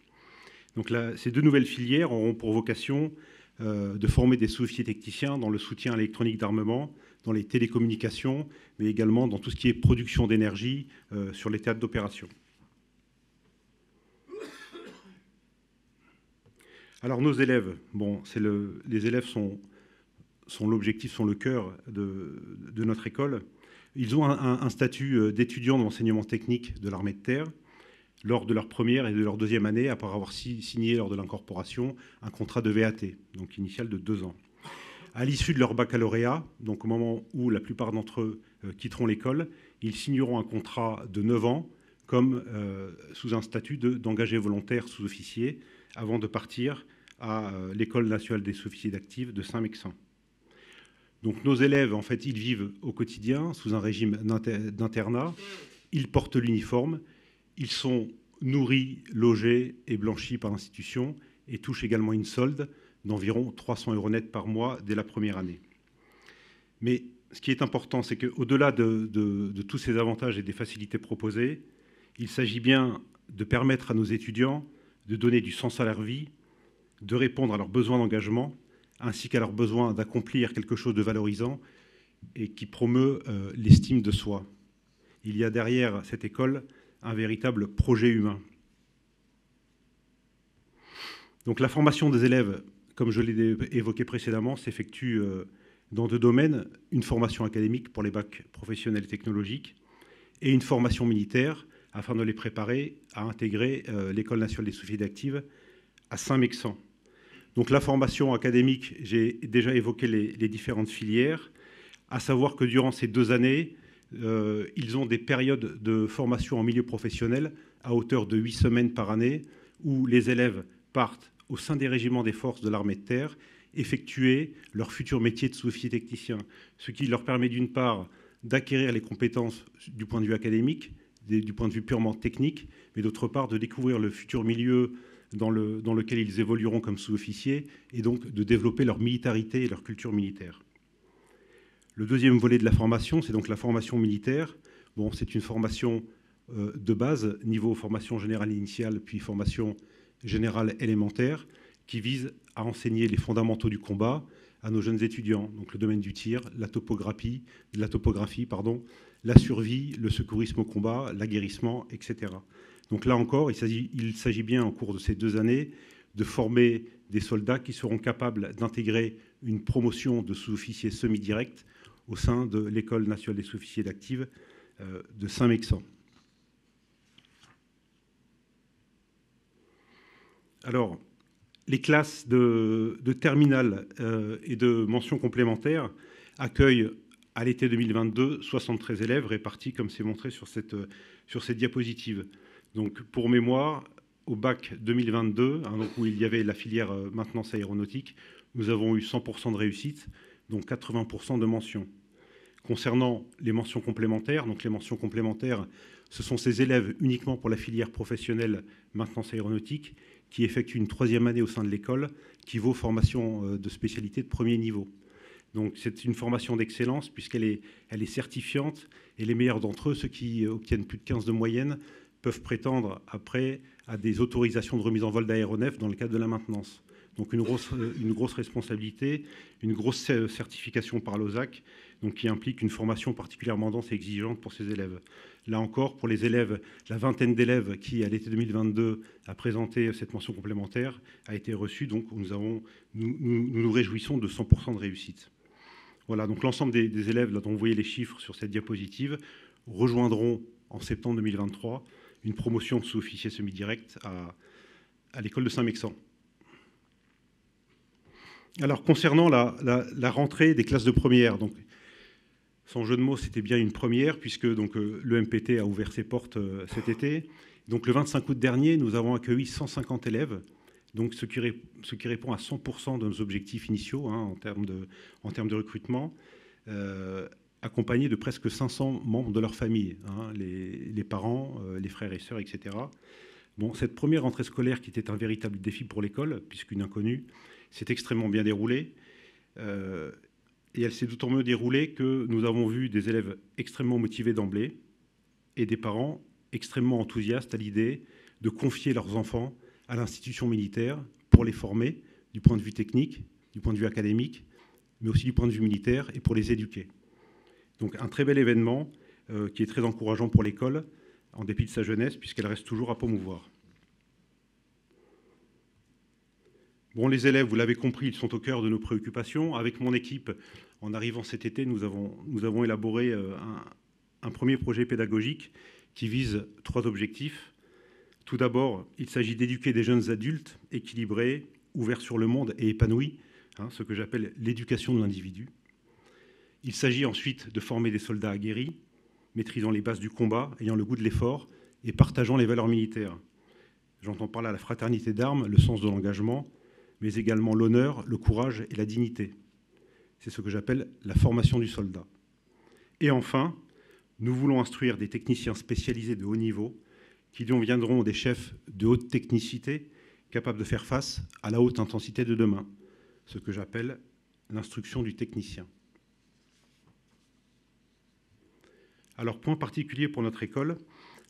Donc là, ces 2 nouvelles filières auront pour vocation de former des sous-officiers techniciens dans le soutien à l'électronique d'armement, dans les télécommunications, mais également dans tout ce qui est production d'énergie sur les théâtres d'opération. Alors nos élèves, bon, les élèves sont l'objectif, sont le cœur de notre école. Ils ont un statut d'étudiant de l'enseignement technique de l'armée de terre lors de leur première et de leur deuxième année, après avoir signé lors de l'incorporation un contrat de VAT, donc initial de 2 ans. À l'issue de leur baccalauréat, donc au moment où la plupart d'entre eux quitteront l'école, ils signeront un contrat de 9 ans comme sous un statut d'engagé volontaire sous-officier avant de partir à l'École nationale des sous-officiers d'active de Saint-Mexin. Donc nos élèves, en fait, ils vivent au quotidien sous un régime d'internat, ils portent l'uniforme, ils sont nourris, logés et blanchis par l'institution et touchent également une solde d'environ 300 € net par mois dès la première année. Mais ce qui est important, c'est qu'au-delà de tous ces avantages et des facilités proposées, il s'agit bien de permettre à nos étudiants de donner du sens à leur vie, de répondre à leurs besoins d'engagement, ainsi qu'à leur besoin d'accomplir quelque chose de valorisant et qui promeut l'estime de soi. Il y a derrière cette école un véritable projet humain. Donc la formation des élèves, comme je l'ai évoqué précédemment, s'effectue dans 2 domaines, une formation académique pour les bacs professionnels et technologiques et une formation militaire afin de les préparer à intégrer l'École nationale des sous-officiers d'active à Saint-Mexin. Donc la formation académique, j'ai déjà évoqué les différentes filières, à savoir que durant ces 2 années, ils ont des périodes de formation en milieu professionnel à hauteur de 8 semaines par année, où les élèves partent au sein des régiments des forces de l'armée de terre effectuer leur futur métier de sous-officier technicien, ce qui leur permet d'une part d'acquérir les compétences du point de vue académique, du point de vue purement technique, mais d'autre part de découvrir le futur milieu dans lequel ils évolueront comme sous-officiers et donc de développer leur militarité et leur culture militaire. Le deuxième volet de la formation, c'est donc la formation militaire. Bon, c'est une formation de base, niveau formation générale initiale, puis formation générale élémentaire, qui vise à enseigner les fondamentaux du combat à nos jeunes étudiants. Donc le domaine du tir, la topographie, la survie, le secourisme au combat, l'aguerrissement, etc. Donc là encore, il s'agit bien, en cours de ces 2 années, de former des soldats qui seront capables d'intégrer une promotion de sous-officiers semi-directs au sein de l'École nationale des sous-officiers d'active de Saint-Mexin. Alors, les classes de terminale et de mention complémentaire accueillent à l'été 2022 73 élèves répartis comme c'est montré sur cette diapositive. Donc, pour mémoire, au bac 2022, donc où il y avait la filière maintenance aéronautique, nous avons eu 100% de réussite, donc 80% de mentions. Concernant les mentions complémentaires, donc les mentions complémentaires, ce sont ces élèves uniquement pour la filière professionnelle maintenance aéronautique qui effectuent une 3e année au sein de l'école qui vaut formation de spécialité de 1er niveau. Donc c'est une formation d'excellence puisqu'elle est certifiante et les meilleurs d'entre eux, ceux qui obtiennent plus de 15 de moyenne, peuvent prétendre après à des autorisations de remise en vol d'aéronefs dans le cadre de la maintenance. Donc une grosse responsabilité, une grosse certification par l'OSAC, donc qui implique une formation particulièrement dense et exigeante pour ces élèves. Là encore, pour les élèves, la vingtaine d'élèves qui, à l'été 2022, a présenté cette mention complémentaire, a été reçue. Donc nous nous réjouissons de 100% de réussite. Voilà, donc l'ensemble des élèves, là, dont vous voyez les chiffres sur cette diapositive, rejoindront en septembre 2023 une promotion de sous-officier semi-direct à l'école de Saint-Mexan. Alors, concernant la rentrée des classes de première, donc, sans jeu de mots, c'était bien une première, puisque donc, le MPT a ouvert ses portes cet été. Donc, le 25 août dernier, nous avons accueilli 150 élèves, donc, ce qui répond à 100% de nos objectifs initiaux hein, en termes de recrutement, accompagnés de presque 500 membres de leur famille, hein, les parents, les frères et sœurs, etc. Bon, cette première rentrée scolaire, qui était un véritable défi pour l'école, puisqu'une inconnue, s'est extrêmement bien déroulée. Et elle s'est d'autant mieux déroulée que nous avons vu des élèves extrêmement motivés d'emblée et des parents extrêmement enthousiastes à l'idée de confier leurs enfants à l'institution militaire pour les former du point de vue technique, du point de vue académique, mais aussi du point de vue militaire et pour les éduquer. Donc un très bel événement qui est très encourageant pour l'école, en dépit de sa jeunesse, puisqu'elle reste toujours à promouvoir. Bon, les élèves, vous l'avez compris, ils sont au cœur de nos préoccupations. Avec mon équipe, en arrivant cet été, nous avons élaboré un premier projet pédagogique qui vise 3 objectifs. Tout d'abord, il s'agit d'éduquer des jeunes adultes équilibrés, ouverts sur le monde et épanouis, hein, ce que j'appelle l'éducation de l'individu. Il s'agit ensuite de former des soldats aguerris, maîtrisant les bases du combat, ayant le goût de l'effort et partageant les valeurs militaires. J'entends par là la fraternité d'armes, le sens de l'engagement, mais également l'honneur, le courage et la dignité. C'est ce que j'appelle la formation du soldat. Et enfin, nous voulons instruire des techniciens spécialisés de haut niveau qui deviendront des chefs de haute technicité capables de faire face à la haute intensité de demain, ce que j'appelle l'instruction du technicien. Alors, point particulier pour notre école,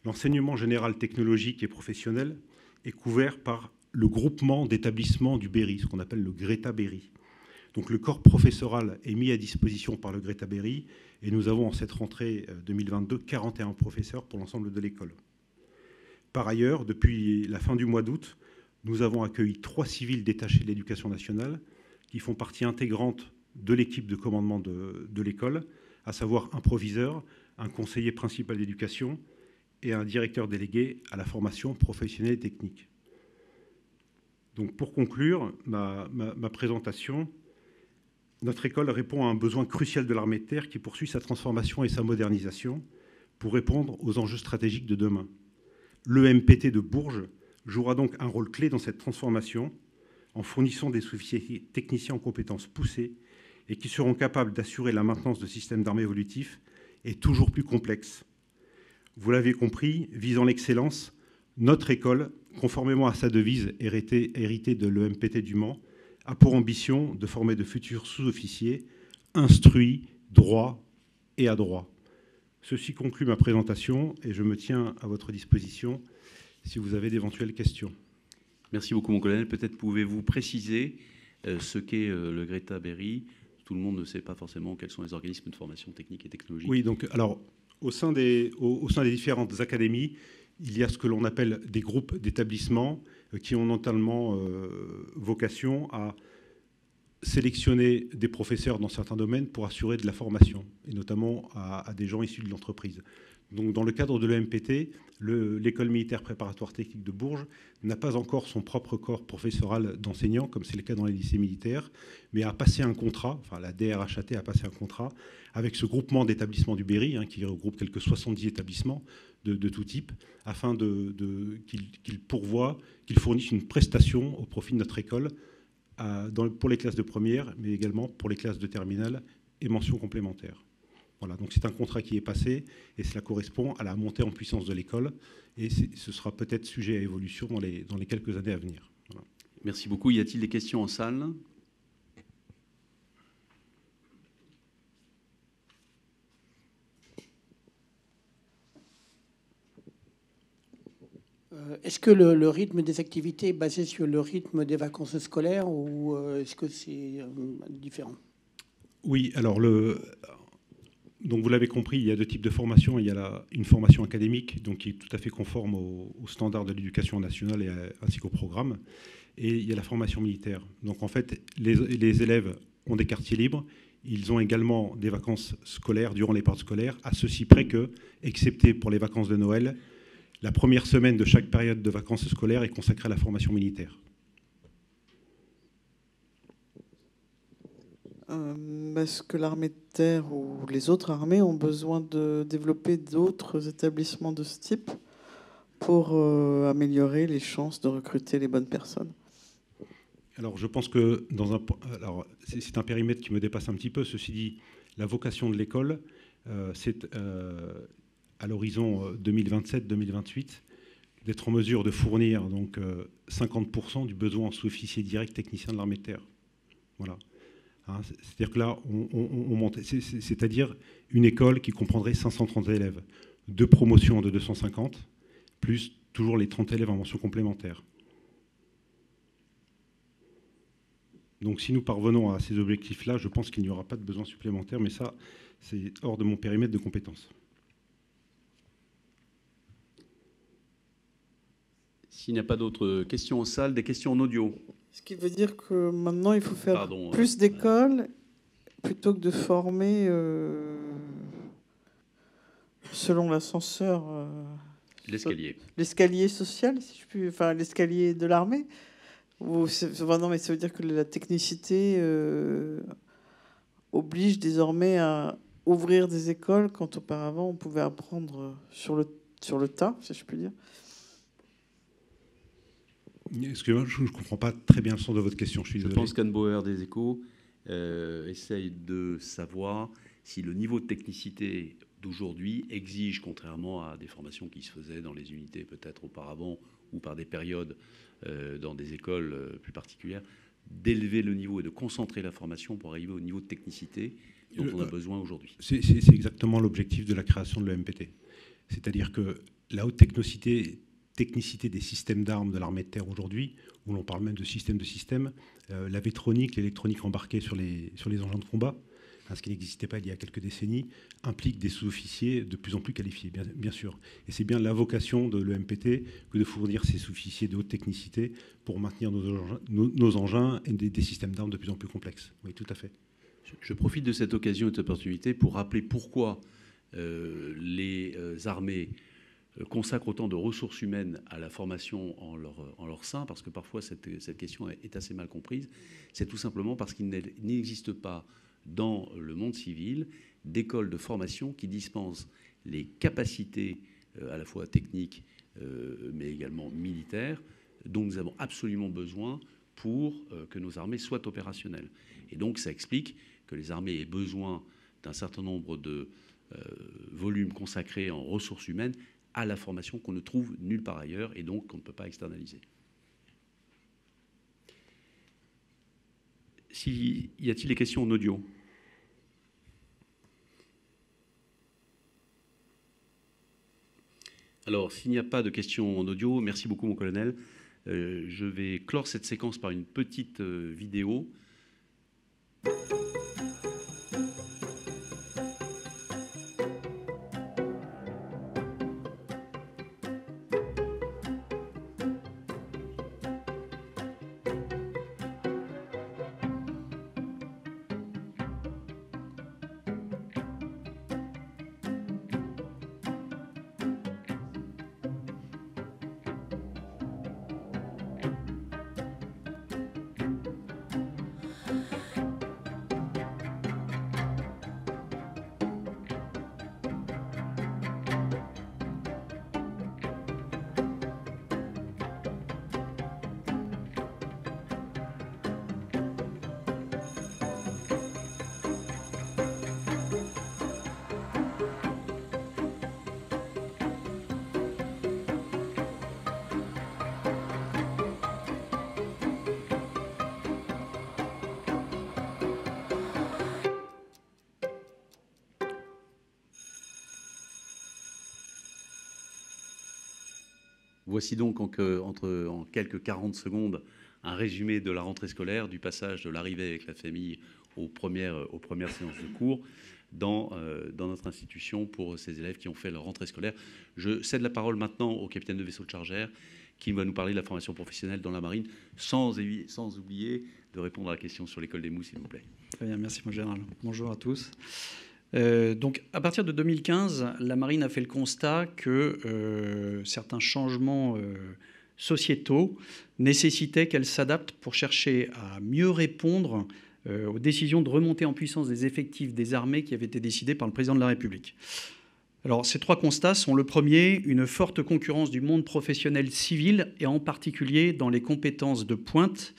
l'enseignement général technologique et professionnel est couvert par le groupement d'établissements du Berry, ce qu'on appelle le Greta Berry. Donc le corps professoral est mis à disposition par le Greta Berry et nous avons en cette rentrée 2022 41 professeurs pour l'ensemble de l'école. Par ailleurs, depuis la fin du mois d'août, nous avons accueilli 3 civils détachés de l'Éducation nationale qui font partie intégrante de l'équipe de commandement de l'école, à savoir un proviseur, un conseiller principal d'éducation et un directeur délégué à la formation professionnelle et technique. Donc pour conclure ma présentation, notre école répond à un besoin crucial de l'armée de terre qui poursuit sa transformation et sa modernisation pour répondre aux enjeux stratégiques de demain. Le MPT de Bourges jouera donc un rôle clé dans cette transformation en fournissant des sous-officiers techniciens en compétences poussées et qui seront capables d'assurer la maintenance de systèmes d'armes évolutifs et toujours plus complexes. Vous l'avez compris, visant l'excellence, notre école, conformément à sa devise héritée de l'EMPT du Mans, a pour ambition de former de futurs sous-officiers instruits, droits et adroits. Ceci conclut ma présentation et je me tiens à votre disposition si vous avez d'éventuelles questions. Merci beaucoup, mon colonel. Peut-être pouvez-vous préciser ce qu'est le Greta Berry. Tout le monde ne sait pas forcément quels sont les organismes de formation technique et technologique. Oui, donc alors, au sein des différentes académies, il y a ce que l'on appelle des groupes d'établissements qui ont notamment vocation à sélectionner des professeurs dans certains domaines pour assurer de la formation, et notamment à des gens issus de l'entreprise. Donc, dans le cadre de l'EMPT, l'école militaire préparatoire technique de Bourges n'a pas encore son propre corps professoral d'enseignants, comme c'est le cas dans les lycées militaires, mais a passé un contrat, enfin la DRHAT a passé un contrat avec ce groupement d'établissements du Berry, hein, qui regroupe quelques 70 établissements de tout type, afin qu'ils pourvoient, qu'ils fournissent une prestation au profit de notre école pour les classes de première, mais également pour les classes de terminale et mentions complémentaires. Voilà, donc c'est un contrat qui est passé et cela correspond à la montée en puissance de l'école et ce sera peut-être sujet à évolution dans les quelques années à venir. Voilà. Merci beaucoup. Y a-t-il des questions en salle ? Est-ce que le rythme des activités est basé sur le rythme des vacances scolaires ou est-ce que c'est différent ? Oui, alors donc vous l'avez compris, il y a 2 types de formation. Il y a une formation académique, donc qui est tout à fait conforme aux standards de l'éducation nationale ainsi qu'au programme. Et il y a la formation militaire. Donc en fait, les élèves ont des quartiers libres, ils ont également des vacances scolaires durant les périodes scolaires, à ceci près que, excepté pour les vacances de Noël, la première semaine de chaque période de vacances scolaires est consacrée à la formation militaire. Est-ce que l'armée de terre ou les autres armées ont besoin de développer d'autres établissements de ce type pour améliorer les chances de recruter les bonnes personnes? Alors, je pense que c'est un périmètre qui me dépasse un petit peu. Ceci dit, la vocation de l'école, c'est à l'horizon 2027-2028 d'être en mesure de fournir donc 50% du besoin en sous-officiers directs techniciens de l'armée de terre. Voilà. Hein, c'est-à-dire que là, on monte. C'est-à-dire une école qui comprendrait 530 élèves, 2 promotions de 250, plus toujours les 30 élèves en mention complémentaire. Donc si nous parvenons à ces objectifs-là, je pense qu'il n'y aura pas de besoin supplémentaire, mais ça, c'est hors de mon périmètre de compétences. S'il n'y a pas d'autres questions en salle, des questions en audio. Ce qui veut dire que maintenant, il faut faire plus d'écoles plutôt que de former selon l'ascenseur. L'escalier. L'escalier social, si je puis, enfin l'escalier de l'armée. Non, mais ça veut dire que la technicité oblige désormais à ouvrir des écoles quand auparavant on pouvait apprendre sur le tas, si je puis dire. Excusez-moi, je ne comprends pas très bien le sens de votre question. Je pense qu'Anne Bauer des Échos essaye de savoir si le niveau de technicité d'aujourd'hui exige, contrairement à des formations qui se faisaient dans les unités peut-être auparavant ou par des périodes dans des écoles plus particulières, d'élever le niveau et de concentrer la formation pour arriver au niveau de technicité dont on a besoin aujourd'hui. C'est exactement l'objectif de la création de l'EMPT. C'est-à-dire que la haute technicité des systèmes d'armes de l'armée de terre aujourd'hui, où l'on parle même de système, la vétronique, l'électronique embarquée sur les engins de combat, ce qui n'existait pas il y a quelques décennies, implique des sous-officiers de plus en plus qualifiés, bien sûr. Et c'est bien la vocation de l'EMPT que de fournir ces sous-officiers de haute technicité pour maintenir nos engins et des systèmes d'armes de plus en plus complexes. Oui, tout à fait. Je profite de cette occasion et de cette opportunité pour rappeler pourquoi les armées consacrent autant de ressources humaines à la formation en leur sein, parce que parfois cette question est assez mal comprise. C'est tout simplement parce qu'il n'existe pas dans le monde civil d'écoles de formation qui dispensent les capacités à la fois techniques mais également militaires dont nous avons absolument besoin pour que nos armées soient opérationnelles. Et donc ça explique que les armées aient besoin d'un certain nombre de volumes consacrés en ressources humaines à la formation qu'on ne trouve nulle part ailleurs et donc qu'on ne peut pas externaliser. Y a-t-il des questions en audio ? Alors, s'il n'y a pas de questions en audio, merci beaucoup, mon colonel. Je vais clore cette séquence par une petite vidéo. Voici donc en quelques 40 secondes un résumé de la rentrée scolaire, du passage de l'arrivée avec la famille aux premières séances de cours dans notre institution pour ces élèves qui ont fait leur rentrée scolaire. Je cède la parole maintenant au capitaine de vaisseau de chargeur qui va nous parler de la formation professionnelle dans la marine, sans oublier répondre à la question sur l'école des mous, s'il vous plaît. Très bien, merci mon général. Bonjour à tous. Donc, à partir de 2015, la marine a fait le constat que certains changements sociétaux nécessitaient qu'elle s'adapte pour chercher à mieux répondre aux décisions de remontée en puissance des effectifs des armées qui avaient été décidées par le président de la République. Alors, ces 3 constats sont: le premier, une forte concurrence du monde professionnel civil, et en particulier dans les compétences de pointe,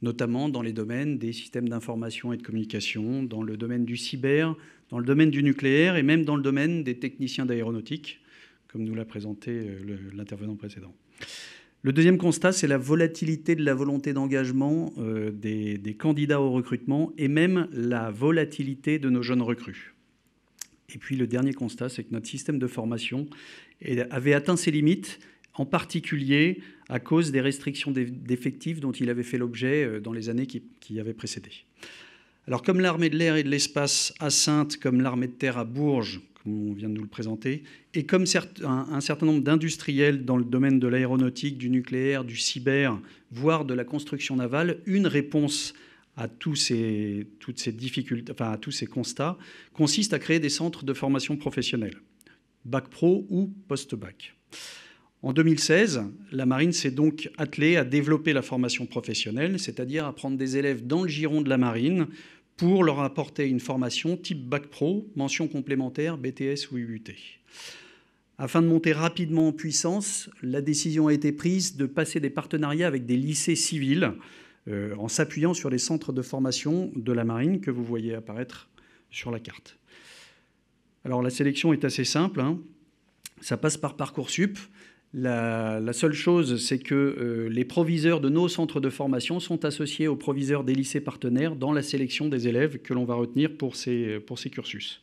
notamment dans les domaines des systèmes d'information et de communication, dans le domaine du cyber, dans le domaine du nucléaire et même dans le domaine des techniciens d'aéronautique, comme nous l'a présenté l'intervenant précédent. Le deuxième constat, c'est la volatilité de la volonté d'engagement des candidats au recrutement et même la volatilité de nos jeunes recrues. Et puis le dernier constat, c'est que notre système de formation avait atteint ses limites, en particulier à cause des restrictions d'effectifs dont il avait fait l'objet dans les années qui avaient précédé. Alors, comme l'armée de l'air et de l'espace à Saintes, comme l'armée de terre à Bourges, comme on vient de nous le présenter, et comme un certain nombre d'industriels dans le domaine de l'aéronautique, du nucléaire, du cyber, voire de la construction navale, une réponse à toutes ces difficultés, enfin à tous ces constats, consiste à créer des centres de formation professionnelle, bac pro ou post-bac. En 2016, la marine s'est donc attelée à développer la formation professionnelle, c'est-à-dire à prendre des élèves dans le giron de la marine pour leur apporter une formation type bac pro, mention complémentaire, BTS ou UUT. Afin de monter rapidement en puissance, la décision a été prise de passer des partenariats avec des lycées civils en s'appuyant sur les centres de formation de la marine que vous voyez apparaître sur la carte. Alors la sélection est assez simple, hein. Ça passe par Parcoursup. La seule chose, c'est que les proviseurs de nos centres de formation sont associés aux proviseurs des lycées partenaires dans la sélection des élèves que l'on va retenir pour ces cursus.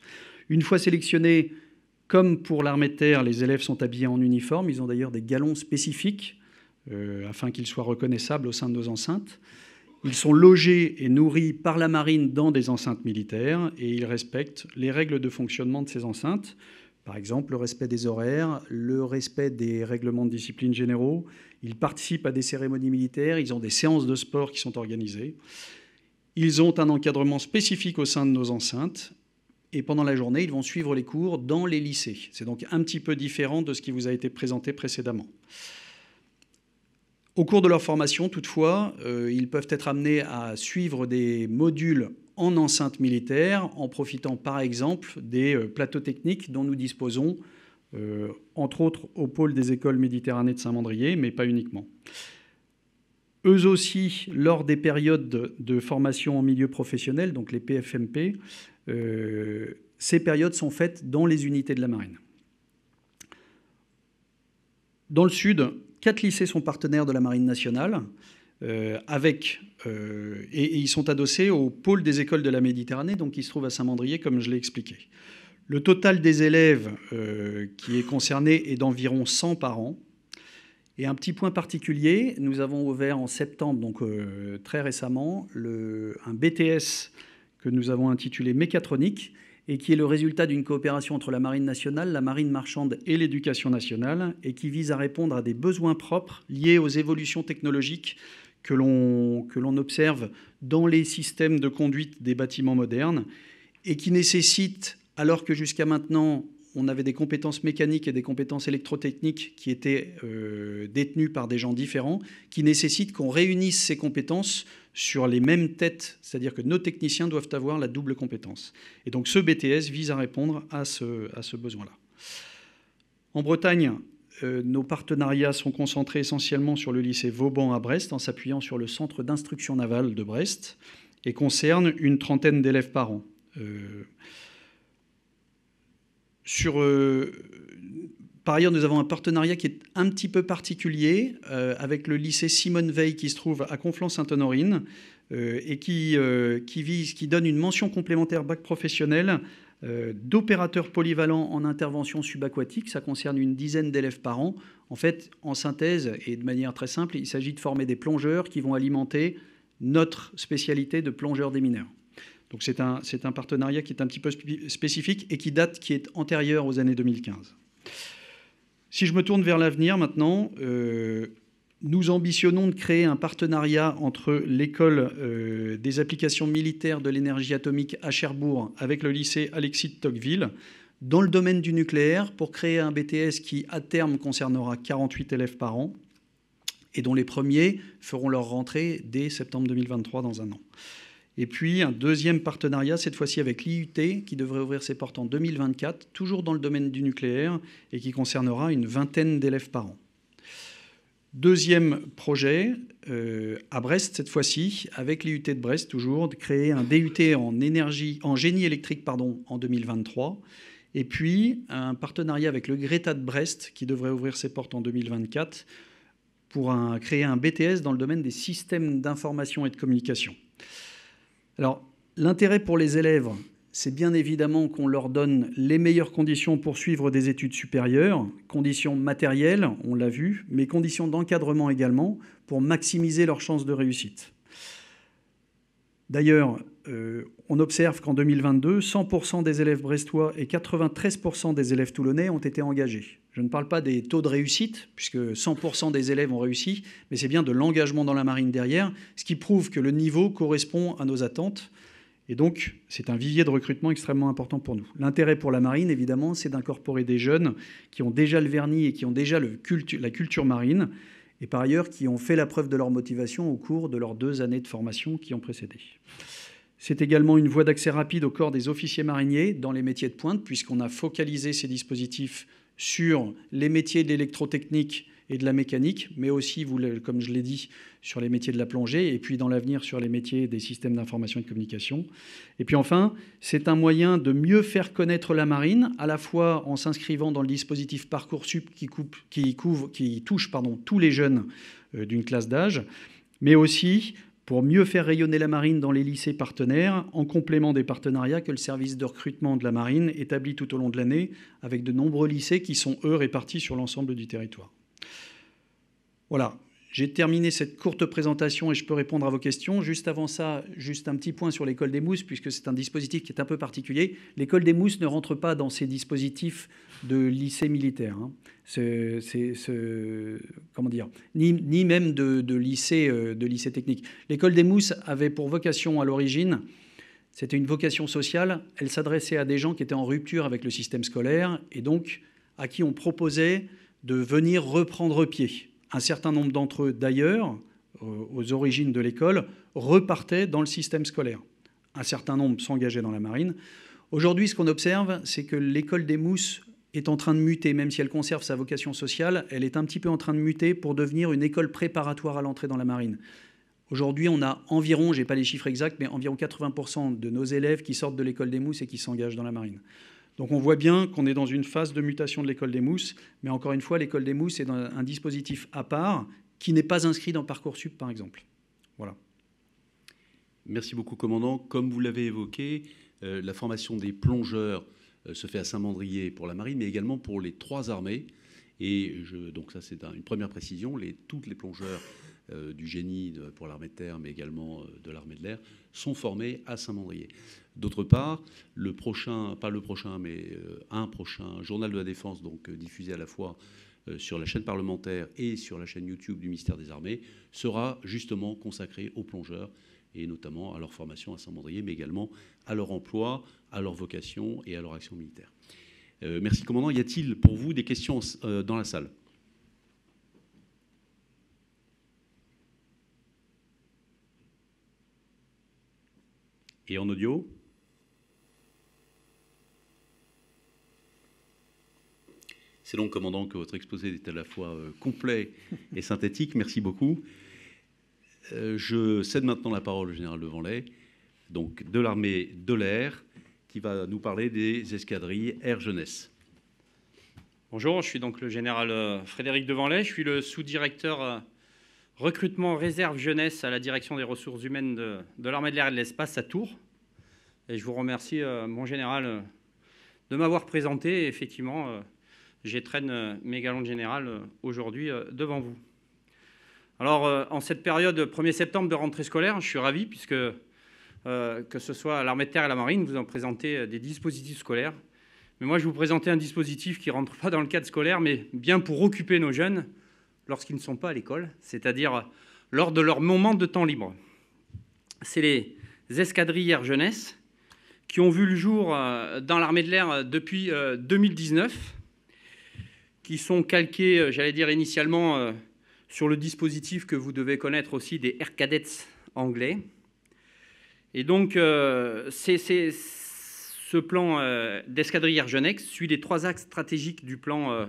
Une fois sélectionnés, comme pour l'armée de terre, les élèves sont habillés en uniforme. Ils ont d'ailleurs des galons spécifiques afin qu'ils soient reconnaissables au sein de nos enceintes. Ils sont logés et nourris par la marine dans des enceintes militaires et ils respectent les règles de fonctionnement de ces enceintes. Par exemple, le respect des horaires, le respect des règlements de discipline généraux. Ils participent à des cérémonies militaires, ils ont des séances de sport qui sont organisées. Ils ont un encadrement spécifique au sein de nos enceintes. Et pendant la journée, ils vont suivre les cours dans les lycées. C'est donc un petit peu différent de ce qui vous a été présenté précédemment. Au cours de leur formation, toutefois, ils peuvent être amenés à suivre des modules en enceinte militaire, en profitant par exemple des plateaux techniques dont nous disposons, entre autres au pôle des écoles Méditerranée de Saint-Mandrier, mais pas uniquement. Eux aussi, lors des périodes de formation en milieu professionnel, donc les PFMP, ces périodes sont faites dans les unités de la marine. Dans le sud, 4 lycées sont partenaires de la Marine nationale, et ils sont adossés au pôle des écoles de la Méditerranée, donc qui se trouve à Saint-Mandrier, comme je l'ai expliqué. Le total des élèves qui est concerné est d'environ 100 par an. Et un petit point particulier, nous avons ouvert en septembre, donc très récemment, un BTS que nous avons intitulé Mécatronique, et qui est le résultat d'une coopération entre la Marine nationale, la Marine marchande et l'Éducation nationale, et qui vise à répondre à des besoins propres liés aux évolutions technologiques que l'on observe dans les systèmes de conduite des bâtiments modernes, et qui nécessitent, alors que jusqu'à maintenant, on avait des compétences mécaniques et des compétences électrotechniques qui étaient détenues par des gens différents, qui nécessitent qu'on réunisse ces compétences sur les mêmes têtes, c'est-à-dire que nos techniciens doivent avoir la double compétence. Et donc ce BTS vise à répondre à ce besoin-là. En Bretagne, nos partenariats sont concentrés essentiellement sur le lycée Vauban à Brest, en s'appuyant sur le centre d'instruction navale de Brest, et concernent une 30aine d'élèves par an. Par ailleurs, nous avons un partenariat qui est un petit peu particulier avec le lycée Simone Veil qui se trouve à Conflans-Sainte-Honorine et qui donne une mention complémentaire bac professionnel d'opérateurs polyvalents en intervention subaquatique. Ça concerne une dizaine d'élèves par an. En fait, en synthèse et de manière très simple, il s'agit de former des plongeurs qui vont alimenter notre spécialité de plongeurs démineurs. Donc c'est un partenariat qui est un petit peu spécifique et qui est antérieur aux années 2015. Si je me tourne vers l'avenir maintenant, Nous ambitionnons de créer un partenariat entre l'école des applications militaires de l'énergie atomique à Cherbourg avec le lycée Alexis de Tocqueville dans le domaine du nucléaire pour créer un BTS qui, à terme, concernera 48 élèves par an et dont les premiers feront leur rentrée dès septembre 2023, dans un an. Et puis un deuxième partenariat, cette fois-ci avec l'IUT, qui devrait ouvrir ses portes en 2024, toujours dans le domaine du nucléaire, et qui concernera une vingtaine d'élèves par an. Deuxième projet, à Brest cette fois-ci, avec l'IUT de Brest toujours, de créer un DUT en génie électrique en 2023. Et puis un partenariat avec le GRETA de Brest, qui devrait ouvrir ses portes en 2024, pour créer un BTS dans le domaine des systèmes d'information et de communication. Alors, l'intérêt pour les élèves, c'est bien évidemment qu'on leur donne les meilleures conditions pour suivre des études supérieures, conditions matérielles, on l'a vu, mais conditions d'encadrement également, pour maximiser leurs chances de réussite. D'ailleurs, on observe qu'en 2022, 100% des élèves brestois et 93% des élèves toulonnais ont été engagés. Je ne parle pas des taux de réussite, puisque 100% des élèves ont réussi, mais c'est bien de l'engagement dans la marine derrière, ce qui prouve que le niveau correspond à nos attentes. Et donc, c'est un vivier de recrutement extrêmement important pour nous. L'intérêt pour la marine, évidemment, c'est d'incorporer des jeunes qui ont déjà le vernis et qui ont déjà la culture marine, et par ailleurs qui ont fait la preuve de leur motivation au cours de leurs 2 années de formation qui ont précédé. C'est également une voie d'accès rapide au corps des officiers mariniers dans les métiers de pointe, puisqu'on a focalisé ces dispositifs sur les métiers de l'électrotechnique et de la mécanique, mais aussi, comme je l'ai dit, sur les métiers de la plongée, et puis dans l'avenir sur les métiers des systèmes d'information et de communication. Et puis enfin, c'est un moyen de mieux faire connaître la marine, à la fois en s'inscrivant dans le dispositif Parcoursup qui touche tous les jeunes d'une classe d'âge, mais aussi pour mieux faire rayonner la marine dans les lycées partenaires, en complément des partenariats que le service de recrutement de la marine établit tout au long de l'année, avec de nombreux lycées qui sont, eux, répartis sur l'ensemble du territoire. Voilà, j'ai terminé cette courte présentation et je peux répondre à vos questions. Juste avant ça, juste un petit point sur l'école des mousses, puisque c'est un dispositif qui est un peu particulier. L'école des mousses ne rentre pas dans ces dispositifs de lycée militaire. Hein. Comment dire, ni même de lycée technique. L'école des mousses avait pour vocation à l'origine, c'était une vocation sociale, elle s'adressait à des gens qui étaient en rupture avec le système scolaire et donc à qui on proposait de venir reprendre pied. Un certain nombre d'entre eux, d'ailleurs, aux origines de l'école, repartaient dans le système scolaire. Un certain nombre s'engageaient dans la marine. Aujourd'hui, ce qu'on observe, c'est que l'école des mousses est en train de muter, même si elle conserve sa vocation sociale, elle est un petit peu en train de muter pour devenir une école préparatoire à l'entrée dans la marine. Aujourd'hui, on a environ, je n'ai pas les chiffres exacts, mais environ 80% de nos élèves qui sortent de l'école des mousses et qui s'engagent dans la marine. Donc on voit bien qu'on est dans une phase de mutation de l'école des mousses, mais encore une fois, l'école des mousses est dans un dispositif à part qui n'est pas inscrit dans Parcoursup, par exemple. Voilà. Merci beaucoup, commandant. Comme vous l'avez évoqué, la formation des plongeurs se fait à Saint-Mandrier pour la marine, mais également pour les 3 armées. Et donc ça, c'est une première précision. Tous les plongeurs du génie pour l'armée de terre, mais également de l'armée de l'air, sont formés à Saint-Mandrier. D'autre part, un prochain journal de la défense, donc diffusé à la fois sur la chaîne parlementaire et sur la chaîne YouTube du ministère des Armées, sera justement consacré aux plongeurs et notamment à leur formation à Saint-Mandrier, mais également à leur emploi, à leur vocation et à leur action militaire. Merci, commandant. Y a-t-il pour vous des questions dans la salle ? Et en audio ? C'est donc, commandant, que votre exposé est à la fois complet et synthétique. Merci beaucoup. Je cède maintenant la parole au général de Vanlay, donc de l'armée de l'air, qui va nous parler des escadrilles Air Jeunesse. Bonjour, je suis donc le général Frédéric de Vanlay. Je suis le sous-directeur recrutement réserve jeunesse à la direction des ressources humaines de l'armée de l'air et de l'espace à Tours. Et je vous remercie, mon général, de m'avoir présenté. Effectivement, j'étrenne mes galons de général aujourd'hui devant vous. Alors, en cette période 1er septembre de rentrée scolaire, je suis ravi puisque, que ce soit l'armée de terre et la marine, vous en présentez des dispositifs scolaires. Mais moi, je vais vous présenter un dispositif qui ne rentre pas dans le cadre scolaire, mais bien pour occuper nos jeunes, lorsqu'ils ne sont pas à l'école, c'est-à-dire lors de leur moment de temps libre. C'est les escadrilles Air Jeunesse qui ont vu le jour dans l'armée de l'air depuis 2019, qui sont calqués, j'allais dire initialement, sur le dispositif que vous devez connaître aussi des Air Cadets anglais. Et donc, ce plan d'escadrille Air Jeunesse suit les 3 axes stratégiques du plan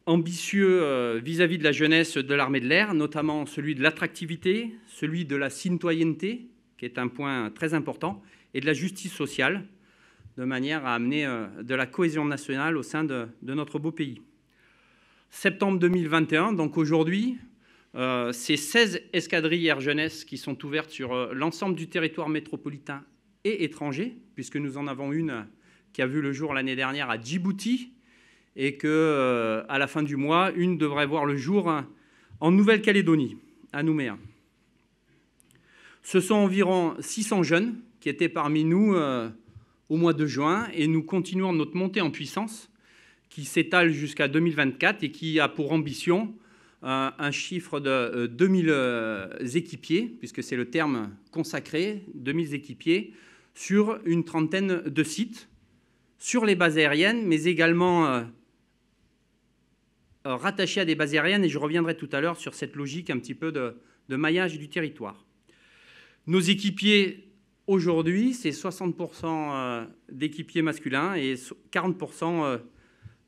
ambitieux vis-à-vis de la jeunesse de l'armée de l'air, notamment celui de l'attractivité, celui de la citoyenneté, qui est un point très important, et de la justice sociale, de manière à amener de la cohésion nationale au sein de notre beau pays. Septembre 2021, donc aujourd'hui, c'est 16 escadrilles Air Jeunesse qui sont ouvertes sur l'ensemble du territoire métropolitain et étranger, puisque nous en avons une qui a vu le jour l'année dernière à Djibouti, et qu'à la fin du mois, une devrait voir le jour en Nouvelle-Calédonie, à Nouméa. Ce sont environ 600 jeunes qui étaient parmi nous au mois de juin, et nous continuons notre montée en puissance qui s'étale jusqu'à 2024 et qui a pour ambition un chiffre de 2000 équipiers, puisque c'est le terme consacré, 2000 équipiers, sur une trentaine de sites, sur les bases aériennes, mais également rattachés à des bases aériennes, et je reviendrai tout à l'heure sur cette logique un petit peu de maillage du territoire. Nos équipiers, aujourd'hui, c'est 60% d'équipiers masculins et 40%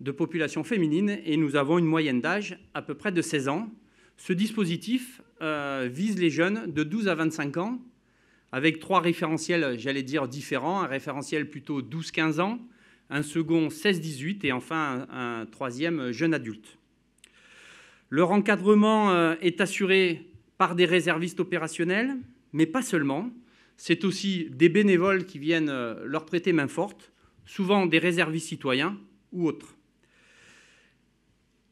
de population féminine, et nous avons une moyenne d'âge à peu près de 16 ans. Ce dispositif vise les jeunes de 12 à 25 ans, avec 3 référentiels, j'allais dire, différents. Un référentiel plutôt 12-15 ans, un second 16-18 et enfin un troisième jeune adulte. Leur encadrement est assuré par des réservistes opérationnels, mais pas seulement. C'est aussi des bénévoles qui viennent leur prêter main forte, souvent des réservistes citoyens ou autres.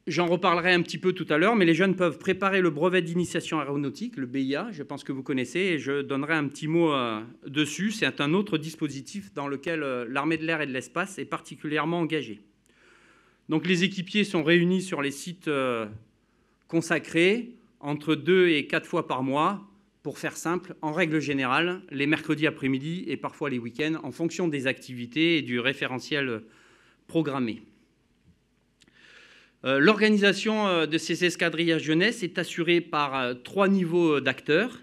J'en reparlerai un petit peu tout à l'heure, mais les jeunes peuvent préparer le brevet d'initiation aéronautique, le BIA, je pense que vous connaissez, et je donnerai un petit mot dessus. C'est un autre dispositif dans lequel l'armée de l'air et de l'espace est particulièrement engagée. Donc les équipiers sont réunis sur les sites consacrés entre 2 et 4 fois par mois, pour faire simple, en règle générale, les mercredis après-midi et parfois les week-ends, en fonction des activités et du référentiel programmé. L'organisation de ces escadrilles Air Jeunesse est assurée par 3 niveaux d'acteurs.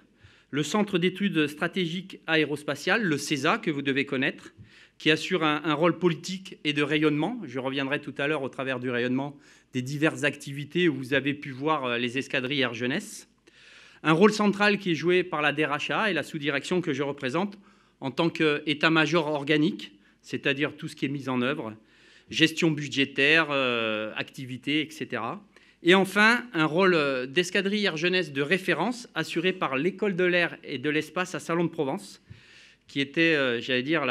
Le Centre d'études stratégiques aérospatiales, le CESA, que vous devez connaître, qui assure un rôle politique et de rayonnement. Je reviendrai tout à l'heure au travers du rayonnement des diverses activités où vous avez pu voir les escadrilles Air Jeunesse. Un rôle central qui est joué par la DRHA et la sous-direction que je représente en tant qu'état-major organique, c'est-à-dire tout ce qui est mis en œuvre, gestion budgétaire, activités, etc. Et enfin, un rôle d'escadrille Air Jeunesse de référence assuré par l'École de l'air et de l'espace à Salon de Provence, qui était, j'allais dire,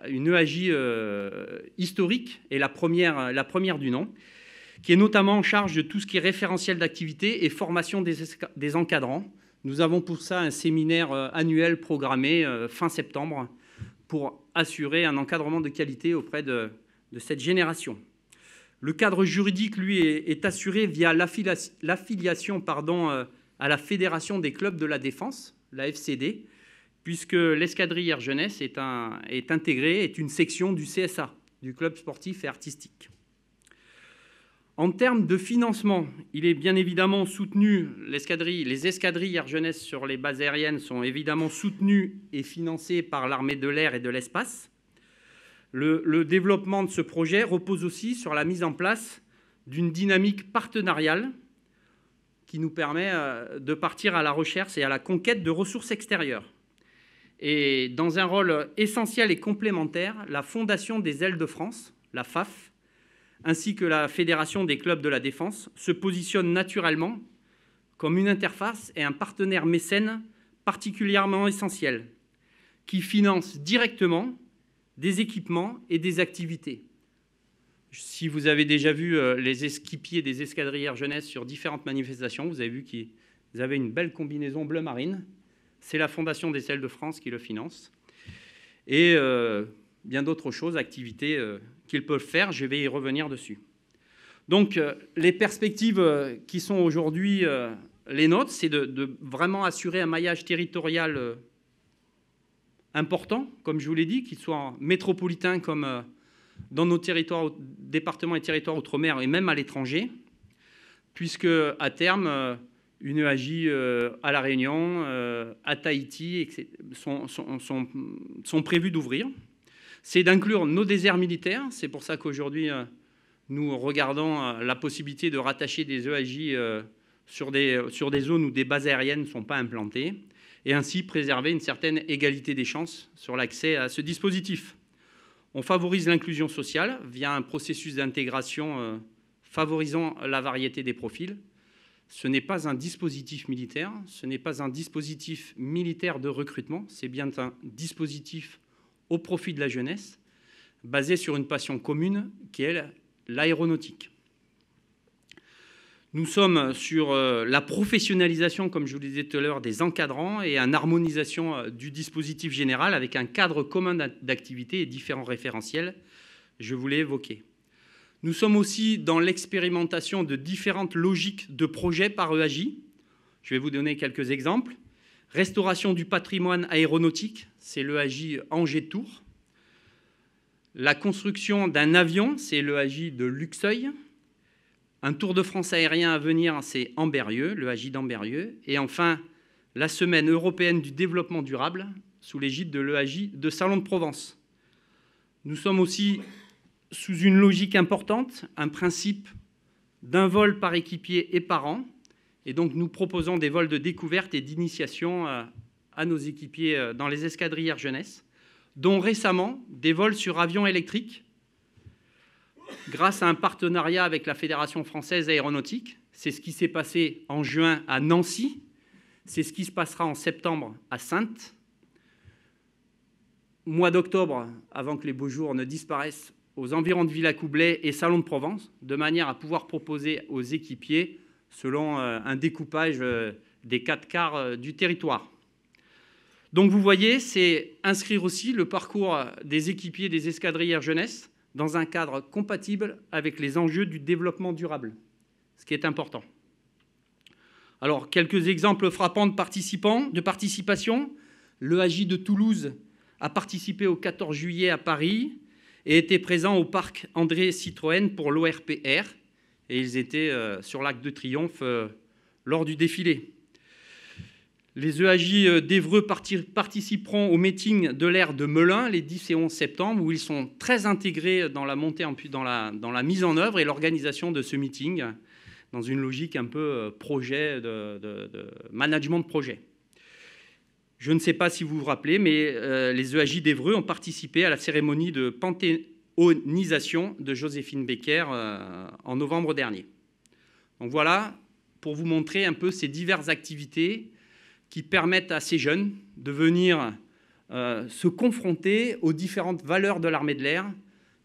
une EAJ historique et la première du nom, qui est notamment en charge de tout ce qui est référentiel d'activité et formation des encadrants. Nous avons pour ça un séminaire annuel programmé fin septembre pour assurer un encadrement de qualité auprès de cette génération. Le cadre juridique, lui, est assuré via l'affiliation à la Fédération des clubs de la défense, la FCD, puisque l'escadrille Air Jeunesse est une section du CSA, du club sportif et artistique. En termes de financement, il est bien évidemment soutenu, les escadrilles Air Jeunesse sur les bases aériennes sont évidemment soutenues et financées par l'armée de l'air et de l'espace. Le développement de ce projet repose aussi sur la mise en place d'une dynamique partenariale qui nous permet de partir à la recherche et à la conquête de ressources extérieures. Et dans un rôle essentiel et complémentaire, la Fondation des Ailes de France, la FAF, ainsi que la Fédération des clubs de la défense, se positionnent naturellement comme une interface et un partenaire mécène particulièrement essentiel, qui finance directement des équipements et des activités. Si vous avez déjà vu les équipiers des escadrilles Air Jeunesse sur différentes manifestations, vous avez vu qu'ils avaient une belle combinaison bleu marine. C'est la Fondation des Ailes de France qui le finance. Et bien d'autres choses, activités qu'ils peuvent faire, je vais y revenir dessus. Donc, les perspectives qui sont aujourd'hui les nôtres, c'est de vraiment assurer un maillage territorial important, comme je vous l'ai dit, qu'il soit métropolitain comme dans nos territoires, départements et territoires outre-mer et même à l'étranger, puisque à terme, une EAJ à La Réunion, à Tahiti, sont prévus d'ouvrir. C'est d'inclure nos déserts militaires. C'est pour ça qu'aujourd'hui, nous regardons la possibilité de rattacher des EAJ sur des zones où des bases aériennes ne sont pas implantées, et ainsi préserver une certaine égalité des chances sur l'accès à ce dispositif. On favorise l'inclusion sociale via un processus d'intégration favorisant la variété des profils. Ce n'est pas un dispositif militaire, ce n'est pas un dispositif militaire de recrutement, c'est bien un dispositif au profit de la jeunesse, basé sur une passion commune qui est l'aéronautique. Nous sommes sur la professionnalisation, comme je vous le disais tout à l'heure, des encadrants et une harmonisation du dispositif général avec un cadre commun d'activité et différents référentiels. Je vous l'ai évoqué. Nous sommes aussi dans l'expérimentation de différentes logiques de projets par EAJ. Je vais vous donner quelques exemples. Restauration du patrimoine aéronautique, c'est l'EAJ Angers-Tours. La construction d'un avion, c'est l'EAJ de Luxeuil. Un Tour de France aérien à venir, c'est Ambérieux, l'EAJ d'Ambérieux. Et enfin, la Semaine européenne du développement durable, sous l'égide de l'EAJ de Salon de Provence. Nous sommes aussi sous une logique importante, un principe d'un vol par équipier et par an. Et donc, nous proposons des vols de découverte et d'initiation à nos équipiers dans les escadrilles jeunesse, dont récemment des vols sur avions électriques, grâce à un partenariat avec la Fédération française aéronautique. C'est ce qui s'est passé en juin à Nancy. C'est ce qui se passera en septembre à Saintes. Mois d'octobre, avant que les beaux jours ne disparaissent, aux environs de Villacoublay et Salon de Provence, de manière à pouvoir proposer aux équipiers, selon un découpage des 4 quarts du territoire. Donc vous voyez, c'est inscrire aussi le parcours des équipiers des escadrilles jeunesse dans un cadre compatible avec les enjeux du développement durable, ce qui est important. Alors, quelques exemples frappants de participation. L'EAJ de Toulouse a participé au 14 juillet à Paris et était présent au parc André Citroën pour l'ORPR. Et ils étaient sur l'Arc de Triomphe lors du défilé. Les EAJ d'Évreux participeront au meeting de l'air de Melun les 10 et 11 septembre, où ils sont très intégrés dans la montée, dans la mise en œuvre et l'organisation de ce meeting, dans une logique un peu projet, de management de projet. Je ne sais pas si vous vous rappelez, mais les EAJ d'Évreux ont participé à la cérémonie de panthéonisation de Joséphine Baker en novembre dernier. Donc voilà, pour vous montrer un peu ces diverses activités qui permettent à ces jeunes de venir se confronter aux différentes valeurs de l'armée de l'air,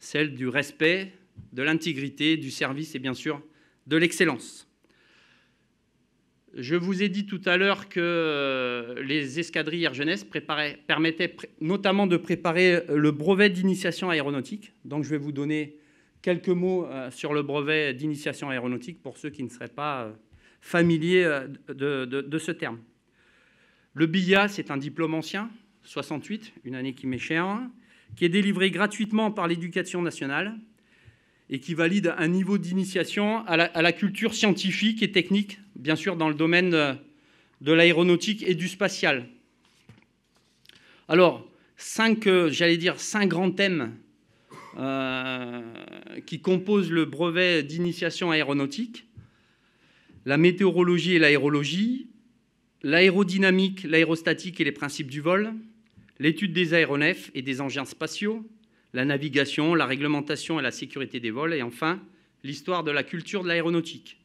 celles du respect, de l'intégrité, du service et bien sûr de l'excellence. Je vous ai dit tout à l'heure que les escadrilles Air Jeunesse permettaient notamment de préparer le brevet d'initiation aéronautique. Donc je vais vous donner quelques mots sur le brevet d'initiation aéronautique pour ceux qui ne seraient pas familiers de ce terme. Le BIA, c'est un diplôme ancien, 68, une année qui m'est chère, qui est délivré gratuitement par l'Éducation nationale et qui valide un niveau d'initiation à la culture scientifique et technique, bien sûr dans le domaine de l'aéronautique et du spatial. Alors, 5 grands thèmes qui composent le brevet d'initiation aéronautique: la météorologie et l'aérologie, l'aérodynamique, l'aérostatique et les principes du vol, l'étude des aéronefs et des engins spatiaux, la navigation, la réglementation et la sécurité des vols, et enfin, l'histoire de la culture de l'aéronautique.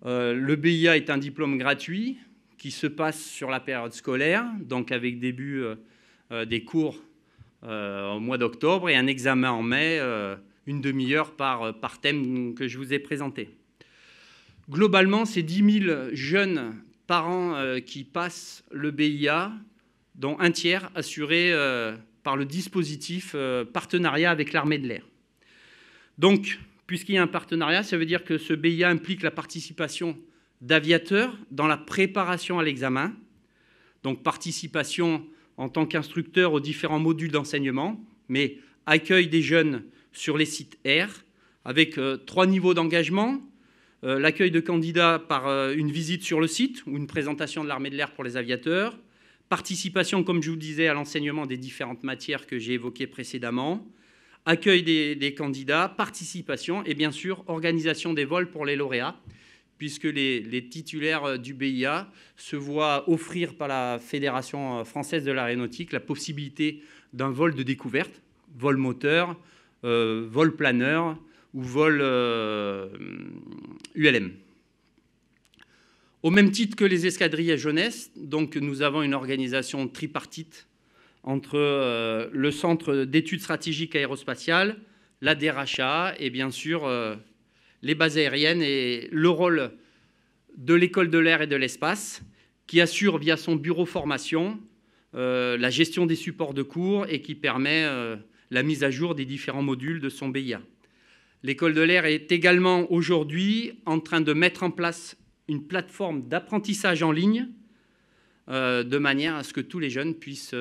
Le BIA est un diplôme gratuit qui se passe sur la période scolaire, donc avec début des cours au mois d'octobre et un examen en mai, une demi-heure par thème que je vous ai présenté. Globalement, c'est 10 000 jeunes par an qui passent le BIA, dont un tiers assuré par le dispositif partenariat avec l'armée de l'air. Donc, Puisqu'il y a un partenariat, ça veut dire que ce BIA implique la participation d'aviateurs dans la préparation à l'examen. Donc participation en tant qu'instructeur aux différents modules d'enseignement, mais accueil des jeunes sur les sites R, avec 3 niveaux d'engagement. L'accueil de candidats par une visite sur le site ou une présentation de l'armée de l'air pour les aviateurs. Participation, comme je vous le disais, à l'enseignement des différentes matières que j'ai évoquées précédemment. Accueil des candidats, participation et bien sûr organisation des vols pour les lauréats, puisque les titulaires du BIA se voient offrir par la Fédération française de l'aéronautique la possibilité d'un vol de découverte, vol moteur, vol planeur ou vol ULM. Au même titre que les escadrilles à jeunesse, donc nous avons une organisation tripartite entre le Centre d'études stratégiques aérospatiales, la DRHA et bien sûr les bases aériennes et le rôle de l'école de l'air et de l'espace qui assure via son bureau formation la gestion des supports de cours et qui permet la mise à jour des différents modules de son BIA. L'école de l'air est également aujourd'hui en train de mettre en place une plateforme d'apprentissage en ligne de manière à ce que tous les jeunes puissent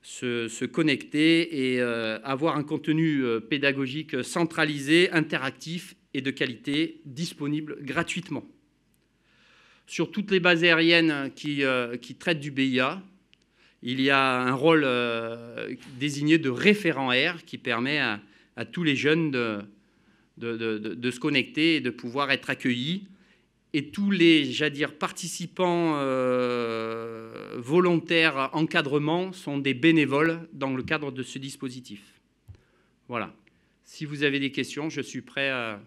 se connecter et avoir un contenu pédagogique centralisé, interactif et de qualité disponible gratuitement. Sur toutes les bases aériennes qui traitent du BIA, il y a un rôle désigné de référent air qui permet à tous les jeunes de se connecter et de pouvoir être accueillis. Et tous les, participants volontaires encadrement sont des bénévoles dans le cadre de ce dispositif. Voilà. Si vous avez des questions, je suis prêt à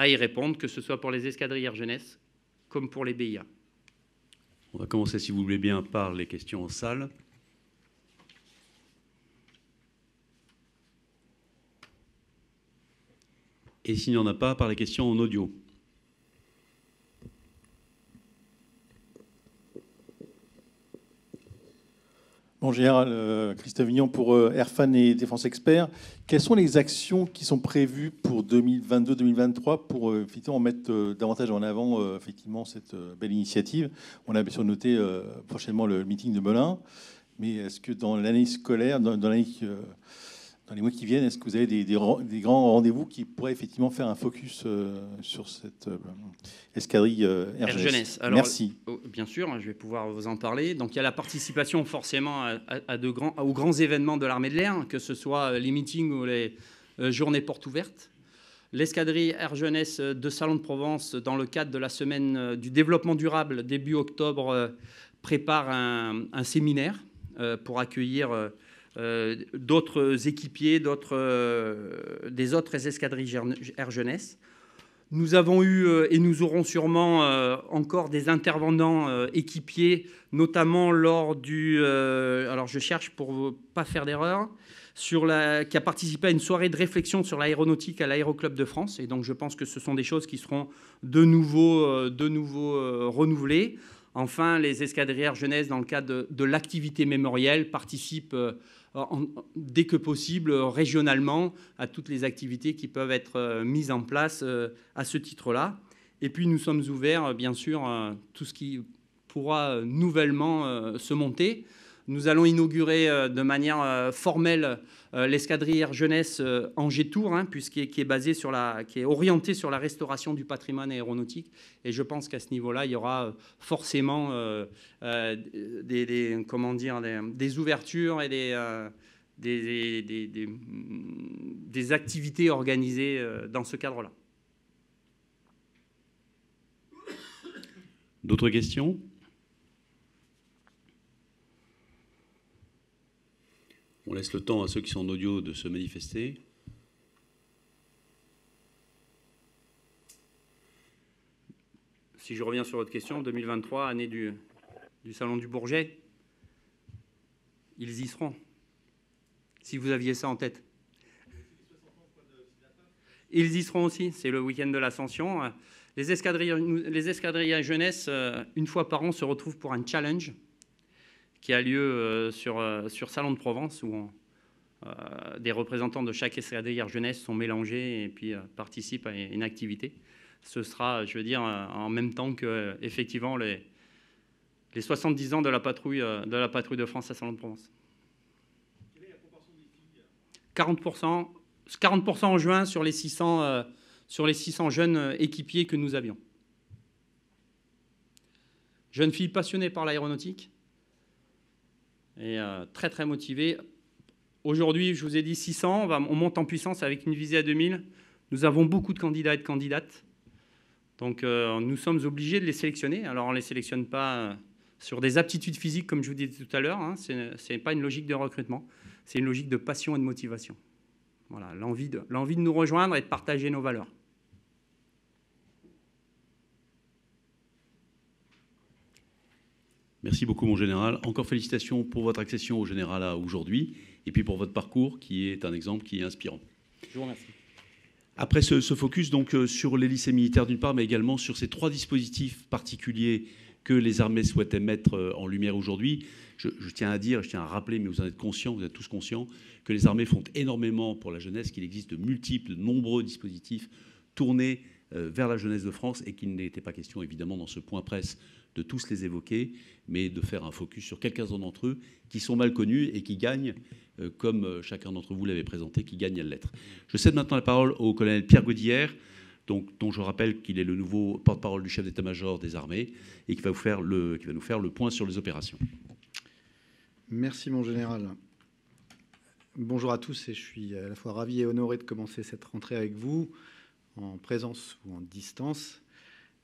y répondre, que ce soit pour les escadrilles Air Jeunesse comme pour les BIA. On va commencer, si vous voulez bien, par les questions en salle. Et s'il n'y en a pas, par les questions en audio. Bon, Général Christophe Vignon pour Airfan et Défense Expert. Quelles sont les actions qui sont prévues pour 2022-2023 pour effectivement mettre davantage en avant effectivement cette belle initiative? On a bien sûr noté prochainement le meeting de Melun, mais est-ce que dans l'année scolaire, dans les mois qui viennent, est-ce que vous avez des grands rendez-vous qui pourraient effectivement faire un focus sur cette escadrille Air Jeunesse? Alors, merci. Bien sûr, je vais pouvoir vous en parler. Donc il y a la participation forcément aux grands événements de l'armée de l'air, que ce soit les meetings ou les journées portes ouvertes. L'escadrille Air Jeunesse de Salon de Provence, dans le cadre de la semaine du développement durable, début octobre, prépare un séminaire pour accueillir d'autres équipiers, des autres escadrilles Air Jeunesse. Nous avons eu et nous aurons sûrement encore des intervenants équipiers, notamment lors du... alors je cherche pour ne pas faire d'erreur, qui a participé à une soirée de réflexion sur l'aéronautique à l'Aéroclub de France. Et donc je pense que ce sont des choses qui seront de nouveau renouvelées. Enfin, les escadrilles Air Jeunesse, dans le cadre de l'activité mémorielle, participent dès que possible régionalement à toutes les activités qui peuvent être mises en place à ce titre-là. Et puis nous sommes ouverts, bien sûr, à tout ce qui pourra nouvellement se monter. Nous allons inaugurer de manière formelle l'escadrille Air Jeunesse Angers-Tours, qui est orientée sur la restauration du patrimoine aéronautique. Et je pense qu'à ce niveau-là, il y aura forcément des ouvertures et des activités organisées dans ce cadre-là. D'autres questions ? On laisse le temps à ceux qui sont en audio de se manifester. Si je reviens sur votre question, 2023, année du Salon du Bourget, ils y seront, si vous aviez ça en tête. Ils y seront aussi, c'est le week-end de l'Ascension. Les escadrilles à jeunesse, une fois par an, se retrouvent pour un challenge qui a lieu sur Salon de Provence, où des représentants de chaque SADR jeunesse sont mélangés et puis participent à une activité. Ce sera, je veux dire, en même temps que effectivement les 70 ans de la patrouille de France à Salon-de-Provence. Quelle est la proportion des filles ? 40% en juin sur les 600 jeunes équipiers que nous avions. Jeunes filles passionnées par l'aéronautique et très très motivées. Aujourd'hui, je vous ai dit 600, on monte en puissance avec une visée à 2000. Nous avons beaucoup de candidats et de candidates. Donc nous sommes obligés de les sélectionner. Alors on ne les sélectionne pas sur des aptitudes physiques, comme je vous disais tout à l'heure. Hein. Ce n'est pas une logique de recrutement, c'est une logique de passion et de motivation. Voilà, l'envie de nous rejoindre et de partager nos valeurs. Merci beaucoup, mon général. Encore félicitations pour votre accession au généralat aujourd'hui et puis pour votre parcours qui est un exemple qui est inspirant. Je vous remercie. Après ce focus donc, sur les lycées militaires d'une part, mais également sur ces 3 dispositifs particuliers que les armées souhaitaient mettre en lumière aujourd'hui, je tiens à dire, je tiens à rappeler, mais vous en êtes conscients, vous êtes tous conscients, que les armées font énormément pour la jeunesse, qu'il existe de nombreux dispositifs tournés vers la jeunesse de France et qu'il n'était pas question, évidemment, dans ce point presse, de tous les évoquer, mais de faire un focus sur quelques-uns d'entre eux qui sont mal connus et qui gagnent, comme chacun d'entre vous l'avait présenté, qui gagnent à l'être. Je cède maintenant la parole au colonel Pierre Godillère, dont je rappelle qu'il est le nouveau porte-parole du chef d'état-major des armées et qui va nous faire le point sur les opérations. Merci, mon général. Bonjour à tous et je suis à la fois ravi et honoré de commencer cette rentrée avec vous, en présence ou en distance.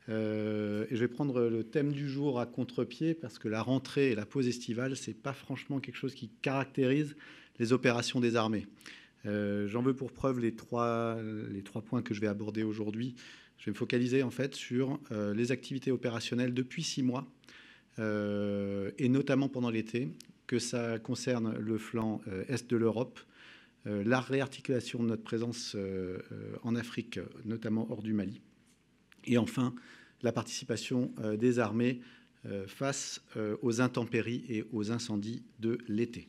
Et je vais prendre le thème du jour à contre-pied parce que la rentrée et la pause estivale, ce n'est pas franchement quelque chose qui caractérise les opérations des armées. J'en veux pour preuve les trois points que je vais aborder aujourd'hui. Je vais me focaliser en fait sur les activités opérationnelles depuis 6 mois et notamment pendant l'été, que ça concerne le flanc est de l'Europe, la réarticulation de notre présence en Afrique, notamment hors du Mali, et enfin la participation des armées face aux intempéries et aux incendies de l'été.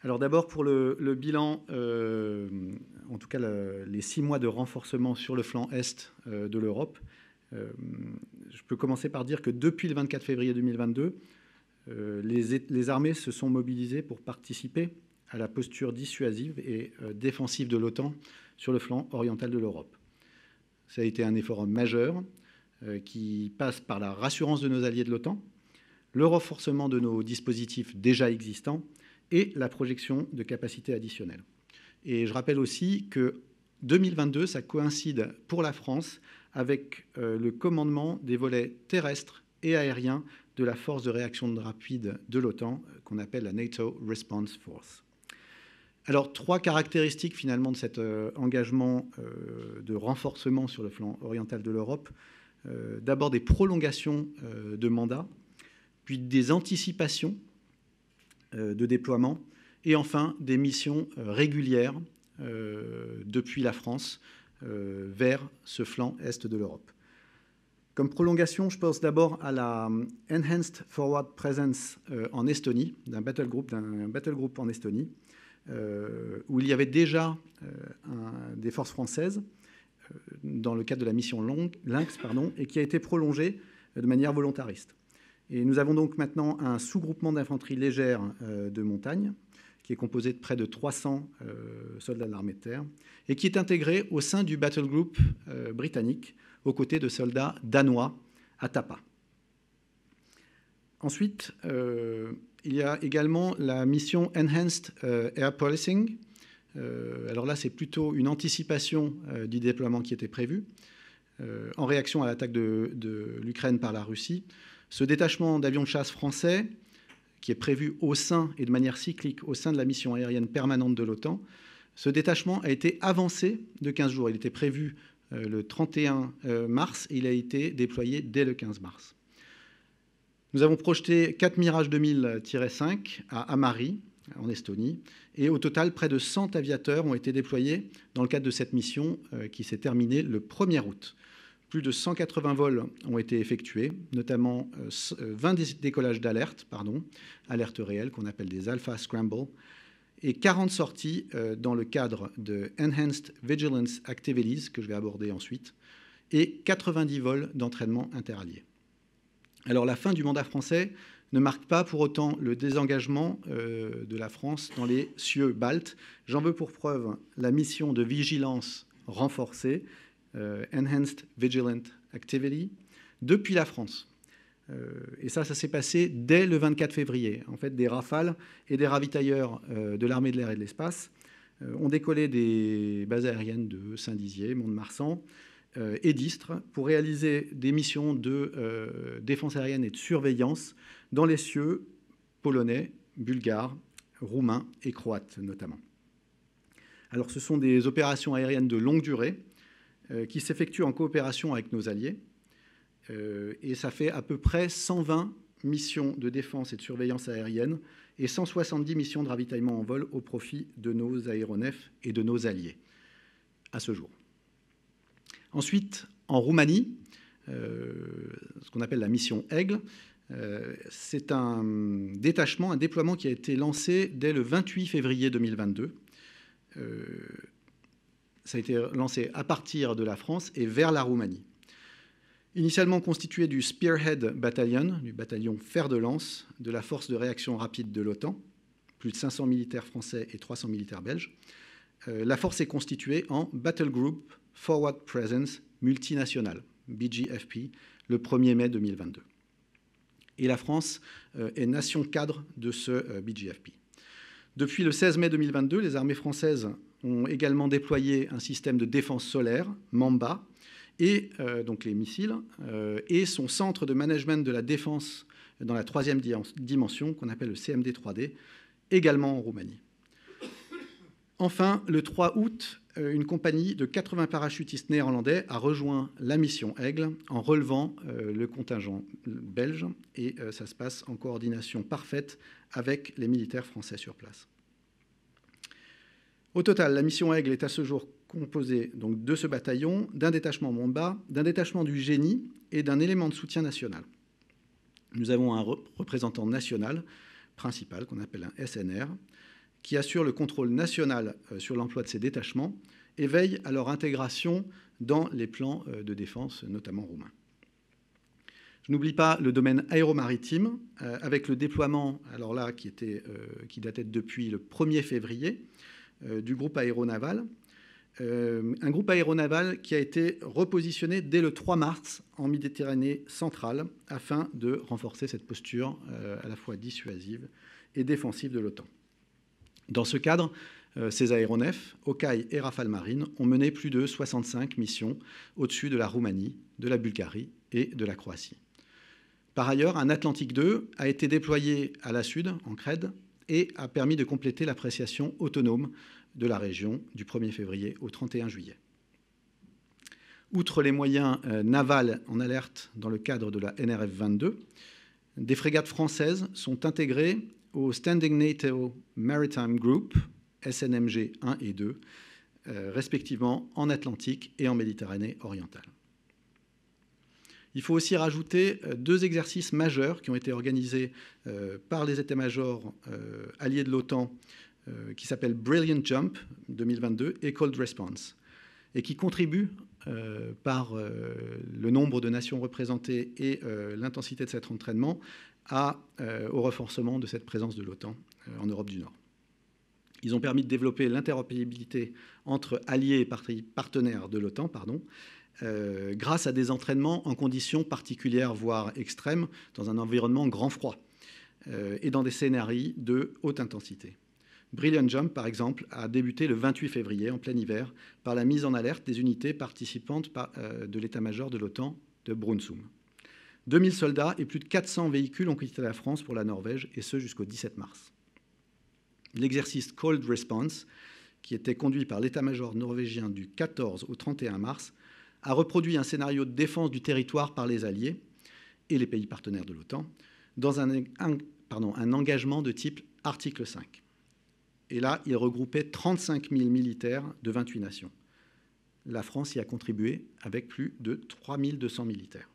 Alors d'abord pour le bilan, en tout cas les 6 mois de renforcement sur le flanc est de l'Europe, je peux commencer par dire que depuis le 24 février 2022, les armées se sont mobilisées pour participer à la posture dissuasive et défensive de l'OTAN sur le flanc oriental de l'Europe. Ça a été un effort majeur qui passe par la rassurance de nos alliés de l'OTAN, le renforcement de nos dispositifs déjà existants et la projection de capacités additionnelles. Et je rappelle aussi que 2022, ça coïncide pour la France avec le commandement des volets terrestres et aériens de la force de réaction rapide de l'OTAN, qu'on appelle la NATO Response Force. Alors, 3 caractéristiques finalement de cet engagement de renforcement sur le flanc oriental de l'Europe. D'abord des prolongations de mandats, puis des anticipations de déploiement, et enfin des missions régulières depuis la France vers ce flanc est de l'Europe. Comme prolongation, je pense d'abord à la Enhanced Forward Presence en Estonie, d'un battle group en Estonie, où il y avait déjà des forces françaises dans le cadre de la mission Lynx, et qui a été prolongée de manière volontariste. Et nous avons donc maintenant un sous-groupement d'infanterie légère de montagne, qui est composé de près de 300 soldats de l'armée de terre, et qui est intégré au sein du battle group britannique, aux côtés de soldats danois à Tapa. Ensuite, il y a également la mission Enhanced Air Policing. Alors là, c'est plutôt une anticipation du déploiement qui était prévu en réaction à l'attaque de l'Ukraine par la Russie. Ce détachement d'avions de chasse français, qui est prévu au sein et de manière cyclique au sein de la mission aérienne permanente de l'OTAN, ce détachement a été avancé de 15 jours. Il était prévu le 31 mars et il a été déployé dès le 15 mars. Nous avons projeté 4 Mirage 2000-5 à Amari, en Estonie, et au total, près de 100 aviateurs ont été déployés dans le cadre de cette mission qui s'est terminée le 1er août. Plus de 180 vols ont été effectués, notamment 20 décollages d'alerte, alerte réelle, qu'on appelle des Alpha Scramble, et 40 sorties dans le cadre de Enhanced Vigilance Activities, que je vais aborder ensuite, et 90 vols d'entraînement interalliés. Alors la fin du mandat français ne marque pas pour autant le désengagement de la France dans les cieux baltes. J'en veux pour preuve la mission de vigilance renforcée, Enhanced Vigilant Activity, depuis la France. Et ça s'est passé dès le 24 février. En fait, des Rafales et des ravitailleurs de l'armée de l'air et de l'espace ont décollé des bases aériennes de Saint-Dizier, Mont-de-Marsan et d'Istres pour réaliser des missions de défense aérienne et de surveillance dans les cieux polonais, bulgares, roumains et croates notamment. Alors ce sont des opérations aériennes de longue durée qui s'effectuent en coopération avec nos alliés. Et ça fait à peu près 120 missions de défense et de surveillance aérienne et 170 missions de ravitaillement en vol au profit de nos aéronefs et de nos alliés à ce jour. Ensuite, en Roumanie, ce qu'on appelle la mission Aigle, c'est un détachement, un déploiement qui a été lancé dès le 28 février 2022. Ça a été lancé à partir de la France et vers la Roumanie. Initialement constitué du Spearhead Battalion, du bataillon fer de lance de la force de réaction rapide de l'OTAN, plus de 500 militaires français et 300 militaires belges, la force est constituée en Battle Group Forward Presence multinationale, BGFP, le 1er mai 2022. Et la France est nation cadre de ce BGFP. Depuis le 16 mai 2022, les armées françaises ont également déployé un système de défense solaire, Mamba, et donc les missiles, et son centre de management de la défense dans la troisième dimension, qu'on appelle le CMD 3D, également en Roumanie. Enfin, le 3 août, une compagnie de 80 parachutistes néerlandais a rejoint la mission Aigle en relevant le contingent belge, et ça se passe en coordination parfaite avec les militaires français sur place. Au total, la mission Aigle est à ce jour composée donc, de ce bataillon, d'un détachement Mamba, d'un détachement du génie et d'un élément de soutien national. Nous avons un représentant national principal, qu'on appelle un SNR, qui assure le contrôle national sur l'emploi de ces détachements et veille à leur intégration dans les plans de défense, notamment roumains. Je n'oublie pas le domaine aéromaritime, avec le déploiement, alors là, qui datait depuis le 1er février, du groupe aéronaval. Un groupe aéronaval qui a été repositionné dès le 3 mars en Méditerranée centrale afin de renforcer cette posture à la fois dissuasive et défensive de l'OTAN. Dans ce cadre, ces aéronefs, Hawkei et Rafale Marine, ont mené plus de 65 missions au-dessus de la Roumanie, de la Bulgarie et de la Croatie. Par ailleurs, un Atlantique 2 a été déployé à la Sud, en Crète, et a permis de compléter l'appréciation autonome de la région du 1er février au 31 juillet. Outre les moyens navals en alerte dans le cadre de la NRF 22, des frégates françaises sont intégrées au Standing NATO Maritime Group, SNMG 1 et 2, respectivement en Atlantique et en Méditerranée orientale. Il faut aussi rajouter 2 exercices majeurs qui ont été organisés par les états-majors alliés de l'OTAN qui s'appellent Brilliant Jump 2022 et Cold Response, et qui contribuent par le nombre de nations représentées et l'intensité de cet entraînement au renforcement de cette présence de l'OTAN en Europe du Nord. Ils ont permis de développer l'interopérabilité entre alliés et partenaires de l'OTAN, grâce à des entraînements en conditions particulières, voire extrêmes, dans un environnement grand froid et dans des scénarios de haute intensité. Brilliant Jump, par exemple, a débuté le 28 février, en plein hiver, par la mise en alerte des unités participantes de l'état-major de l'OTAN de Brunssum. 2000 soldats et plus de 400 véhicules ont quitté la France pour la Norvège, et ce jusqu'au 17 mars. L'exercice Cold Response, qui était conduit par l'état-major norvégien du 14 au 31 mars, a reproduit un scénario de défense du territoire par les Alliés et les pays partenaires de l'OTAN dans un engagement de type article 5. Et là, il regroupait 35 000 militaires de 28 nations. La France y a contribué avec plus de 3 200 militaires.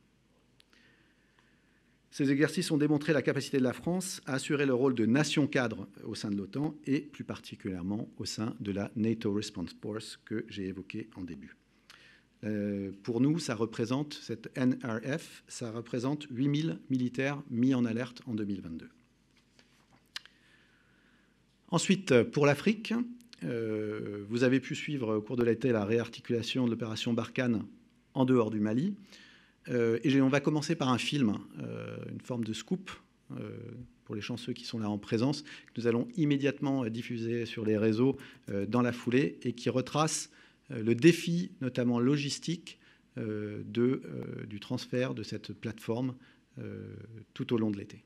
Ces exercices ont démontré la capacité de la France à assurer le rôle de nation cadre au sein de l'OTAN et plus particulièrement au sein de la NATO Response Force que j'ai évoquée en début. Pour nous, ça représente, cette NRF, ça représente 8000 militaires mis en alerte en 2022. Ensuite, pour l'Afrique, vous avez pu suivre au cours de l'été la réarticulation de l'opération Barkhane en dehors du Mali. Et on va commencer par un film, une forme de scoop, pour les chanceux qui sont là en présence, que nous allons immédiatement diffuser sur les réseaux dans la foulée et qui retrace le défi, notamment logistique, du transfert de cette plateforme tout au long de l'été.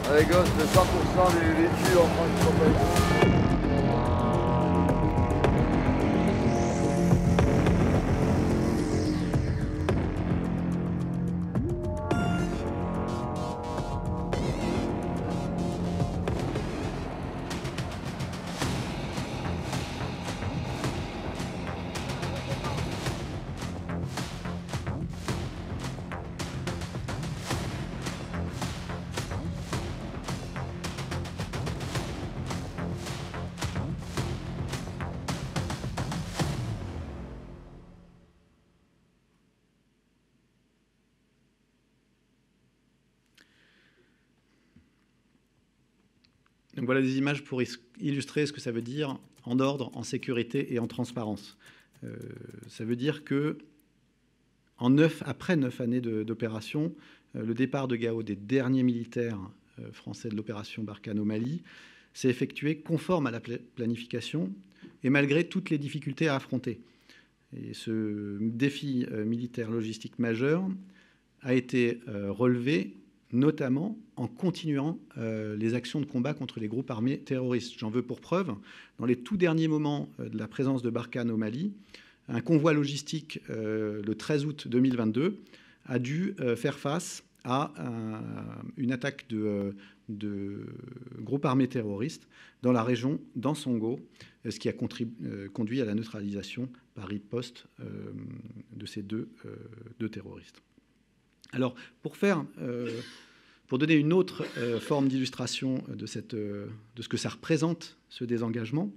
Allez gosses, le 100% des véhicules en France ne sont pas. Donc voilà des images pour illustrer ce que ça veut dire en ordre, en sécurité et en transparence. Ça veut dire que après 9 années d'opération, le départ de Gao des derniers militaires français de l'opération Barkhane au Mali s'est effectué conforme à la planification et malgré toutes les difficultés à affronter. Et ce défi militaire logistique majeur a été relevé notamment en continuant les actions de combat contre les groupes armés terroristes. J'en veux pour preuve, dans les tout derniers moments de la présence de Barkhane au Mali, un convoi logistique le 13 août 2022 a dû faire face à une attaque de groupes armés terroristes dans la région d'Ansongo, ce qui a conduit à la neutralisation par riposte de ces deux terroristes. Alors, pour donner une autre forme d'illustration de ce que ça représente, ce désengagement,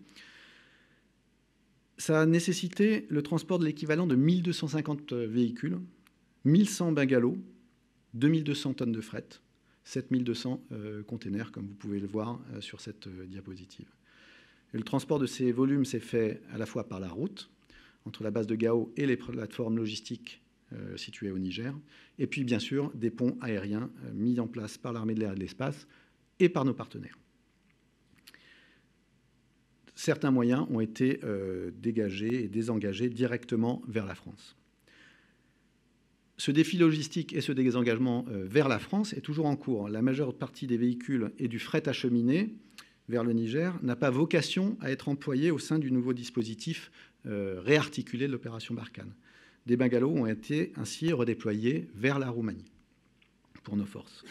ça a nécessité le transport de l'équivalent de 1250 véhicules, 1100 bungalows, 2200 tonnes de fret, 7200 containers, comme vous pouvez le voir sur cette diapositive. Et le transport de ces volumes s'est fait à la fois par la route, entre la base de Gao et les plateformes logistiques situées au Niger, et puis bien sûr des ponts aériens mis en place par l'armée de l'air et de l'espace et par nos partenaires. Certains moyens ont été dégagés et désengagés directement vers la France. Ce défi logistique et ce désengagement vers la France est toujours en cours. La majeure partie des véhicules et du fret acheminé vers le Niger n'a pas vocation à être employé au sein du nouveau dispositif réarticulé de l'opération Barkhane. Des bungalows ont été ainsi redéployés vers la Roumanie pour nos forces.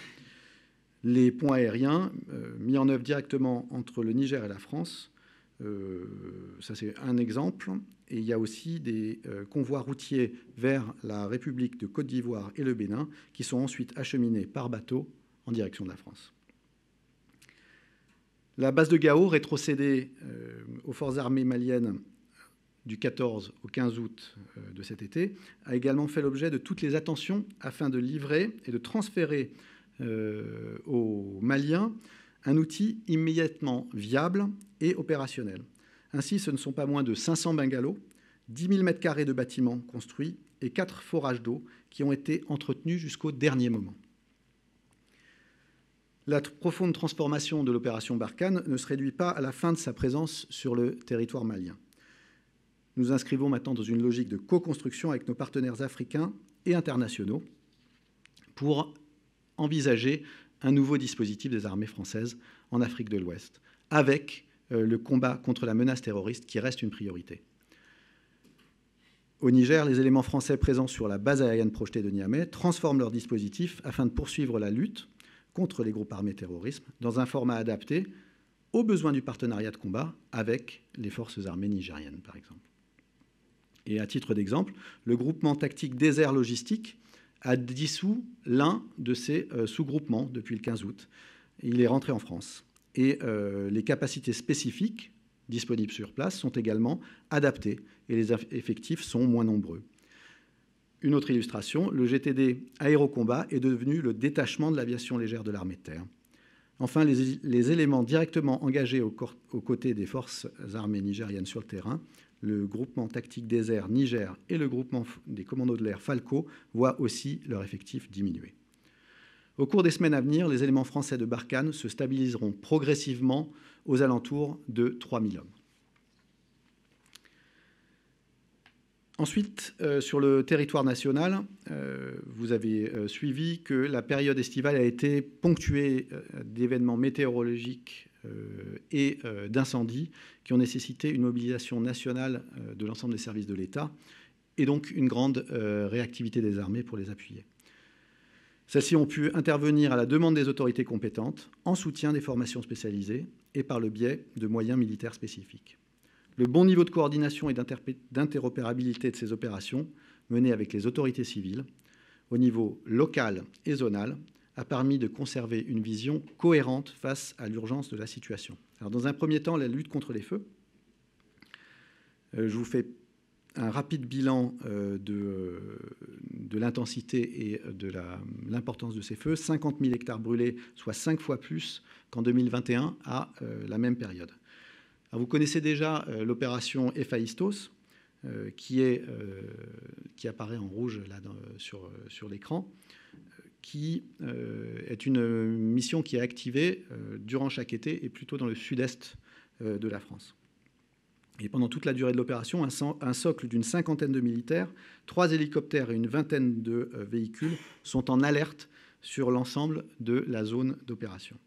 Les ponts aériens mis en œuvre directement entre le Niger et la France Ça, c'est un exemple. Et il y a aussi des convois routiers vers la République de Côte d'Ivoire et le Bénin qui sont ensuite acheminés par bateau en direction de la France. La base de Gao, rétrocédée aux forces armées maliennes du 14 au 15 août de cet été, a également fait l'objet de toutes les attentions afin de livrer et de transférer aux Maliens un outil immédiatement viable et opérationnel. Ainsi, ce ne sont pas moins de 500 bungalows, 10 000 m² de bâtiments construits et 4 forages d'eau qui ont été entretenus jusqu'au dernier moment. La profonde transformation de l'opération Barkhane ne se réduit pas à la fin de sa présence sur le territoire malien. Nous inscrivons maintenant dans une logique de co-construction avec nos partenaires africains et internationaux pour envisager un nouveau dispositif des armées françaises en Afrique de l'Ouest, avec le combat contre la menace terroriste qui reste une priorité. Au Niger, les éléments français présents sur la base aérienne projetée de Niamey transforment leur dispositif afin de poursuivre la lutte contre les groupes armés terroristes dans un format adapté aux besoins du partenariat de combat avec les forces armées nigériennes, par exemple. Et à titre d'exemple, le groupement tactique désert logistique a dissous l'un de ses sous-groupements depuis le 15 août. Il est rentré en France. Et les capacités spécifiques disponibles sur place sont également adaptées et les effectifs sont moins nombreux. Une autre illustration, le GTD Aérocombat est devenu le détachement de l'aviation légère de l'armée de terre. Enfin, les éléments directement engagés aux côtés des forces armées nigériennes sur le terrain, le groupement tactique désert Niger et le groupement des commandos de l'air Falco, voient aussi leur effectif diminuer. Au cours des semaines à venir, les éléments français de Barkhane se stabiliseront progressivement aux alentours de 3 000 hommes. Ensuite, sur le territoire national, vous avez suivi que la période estivale a été ponctuée d'événements météorologiques et d'incendies qui ont nécessité une mobilisation nationale de l'ensemble des services de l'État et donc une grande réactivité des armées pour les appuyer. Celles-ci ont pu intervenir à la demande des autorités compétentes en soutien des formations spécialisées et par le biais de moyens militaires spécifiques. Le bon niveau de coordination et d'interopérabilité de ces opérations menées avec les autorités civiles au niveau local et zonal a permis de conserver une vision cohérente face à l'urgence de la situation. Alors, dans un premier temps, la lutte contre les feux. Je vous fais un rapide bilan de l'intensité et de l'importance de ces feux. 50 000 hectares brûlés, soit 5 fois plus qu'en 2021 à la même période. Alors, vous connaissez déjà l'opération Héphaïstos, qui apparaît en rouge là, sur l'écran, qui est une mission qui est activée durant chaque été et plutôt dans le sud-est de la France. Et pendant toute la durée de l'opération, un socle d'une 50aine de militaires, 3 hélicoptères et une vingtaine de véhicules sont en alerte sur l'ensemble de la zone d'opération.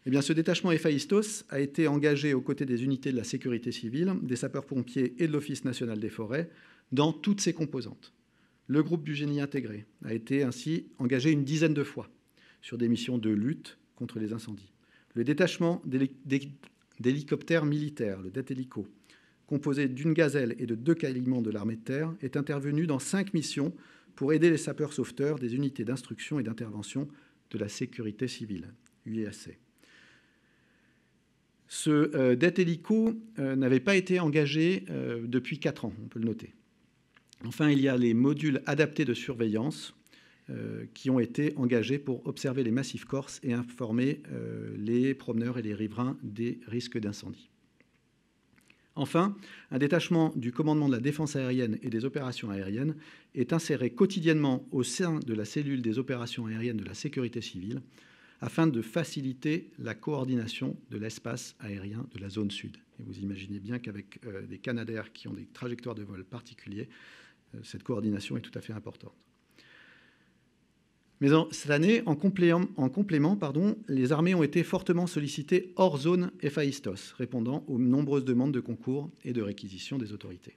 Eh bien, ce détachement Héphaïstos a été engagé aux côtés des unités de la sécurité civile, des sapeurs-pompiers et de l'Office national des forêts dans toutes ses composantes. Le groupe du génie intégré a été ainsi engagé une dizaine de fois sur des missions de lutte contre les incendies. Le détachement d'hélicoptères militaires, le DETHELICO, composé d'une gazelle et de 2 quadrillements de l'armée de terre, est intervenu dans 5 missions pour aider les sapeurs-sauveteurs des unités d'instruction et d'intervention de la sécurité civile, UIAC. Ce DETHELICO n'avait pas été engagé depuis 4 ans, on peut le noter. Enfin, il y a les modules adaptés de surveillance qui ont été engagés pour observer les massifs corses et informer les promeneurs et les riverains des risques d'incendie. Enfin, un détachement du commandement de la défense aérienne et des opérations aériennes est inséré quotidiennement au sein de la cellule des opérations aériennes de la sécurité civile afin de faciliter la coordination de l'espace aérien de la zone sud. Et vous imaginez bien qu'avec des Canadair qui ont des trajectoires de vol particuliers, cette coordination est tout à fait importante. Mais cette année, en complément, les armées ont été fortement sollicitées hors zone Héphaïstos, répondant aux nombreuses demandes de concours et de réquisition des autorités.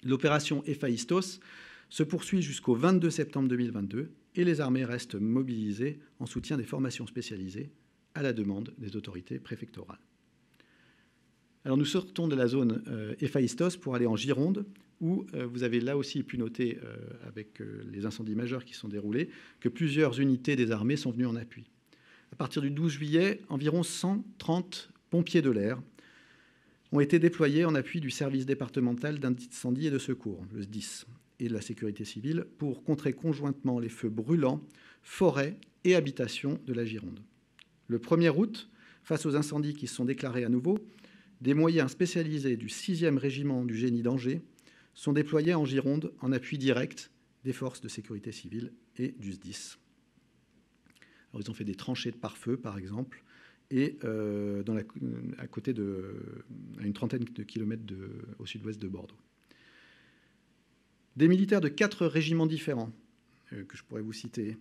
L'opération Héphaïstos se poursuit jusqu'au 22 septembre 2022 et les armées restent mobilisées en soutien des formations spécialisées à la demande des autorités préfectorales. Alors nous sortons de la zone Héphaïstos pour aller en Gironde, où vous avez là aussi pu noter, avec les incendies majeurs qui sont déroulés, que plusieurs unités des armées sont venues en appui. À partir du 12 juillet, environ 130 pompiers de l'air ont été déployés en appui du service départemental d'incendie et de secours, le SDIS, et de la sécurité civile, pour contrer conjointement les feux brûlants, forêts et habitations de la Gironde. Le 1er août, face aux incendies qui se sont déclarés à nouveau, des moyens spécialisés du 6e régiment du génie d'Angers sont déployés en Gironde en appui direct des forces de sécurité civile et du SDIS. Alors, ils ont fait des tranchées de pare-feu, par exemple, et à côté à une trentaine de kilomètres au sud-ouest de Bordeaux. Des militaires de 4 régiments différents, que je pourrais vous citer,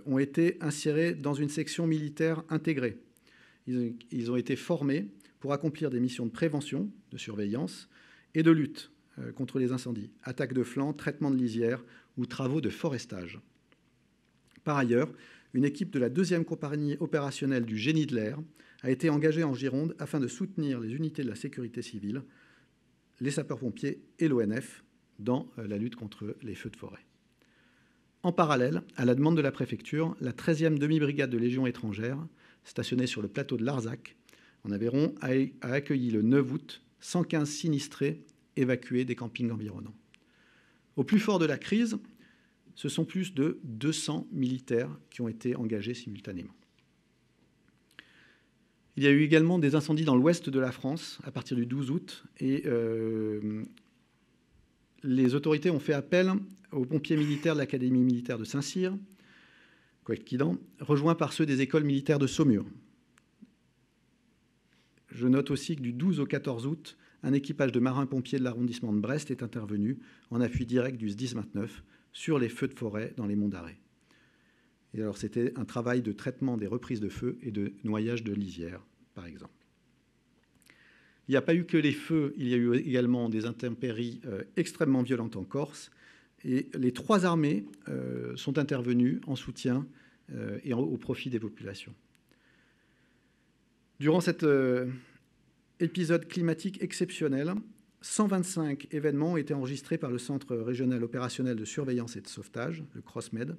ont été insérés dans une section militaire intégrée. Ils ont été formés pour accomplir des missions de prévention, de surveillance et de lutte contre les incendies, attaques de flancs, traitement de lisières ou travaux de forestage. Par ailleurs, une équipe de la 2e compagnie opérationnelle du génie de l'air a été engagée en Gironde afin de soutenir les unités de la sécurité civile, les sapeurs-pompiers et l'ONF dans la lutte contre les feux de forêt. En parallèle, à la demande de la préfecture, la 13e demi-brigade de Légion étrangère, stationnée sur le plateau de Larzac, en Aveyron, a accueilli le 9 août 115 sinistrés évacués des campings environnants. Au plus fort de la crise, ce sont plus de 200 militaires qui ont été engagés simultanément. Il y a eu également des incendies dans l'ouest de la France à partir du 12 août et les autorités ont fait appel aux pompiers militaires de l'Académie militaire de Saint-Cyr, Couët-Quidan, rejoints par ceux des écoles militaires de Saumur. Je note aussi que du 12 au 14 août, un équipage de marins-pompiers de l'arrondissement de Brest est intervenu en appui direct du SDIS 29 sur les feux de forêt dans les monts d'Arrée. Et alors, c'était un travail de traitement des reprises de feu et de noyage de lisières, par exemple. Il n'y a pas eu que les feux, il y a eu également des intempéries extrêmement violentes en Corse. Et les 3 armées sont intervenues en soutien et au profit des populations. Durant cet épisode climatique exceptionnel, 125 événements ont été enregistrés par le Centre régional opérationnel de surveillance et de sauvetage, le CROSSMED,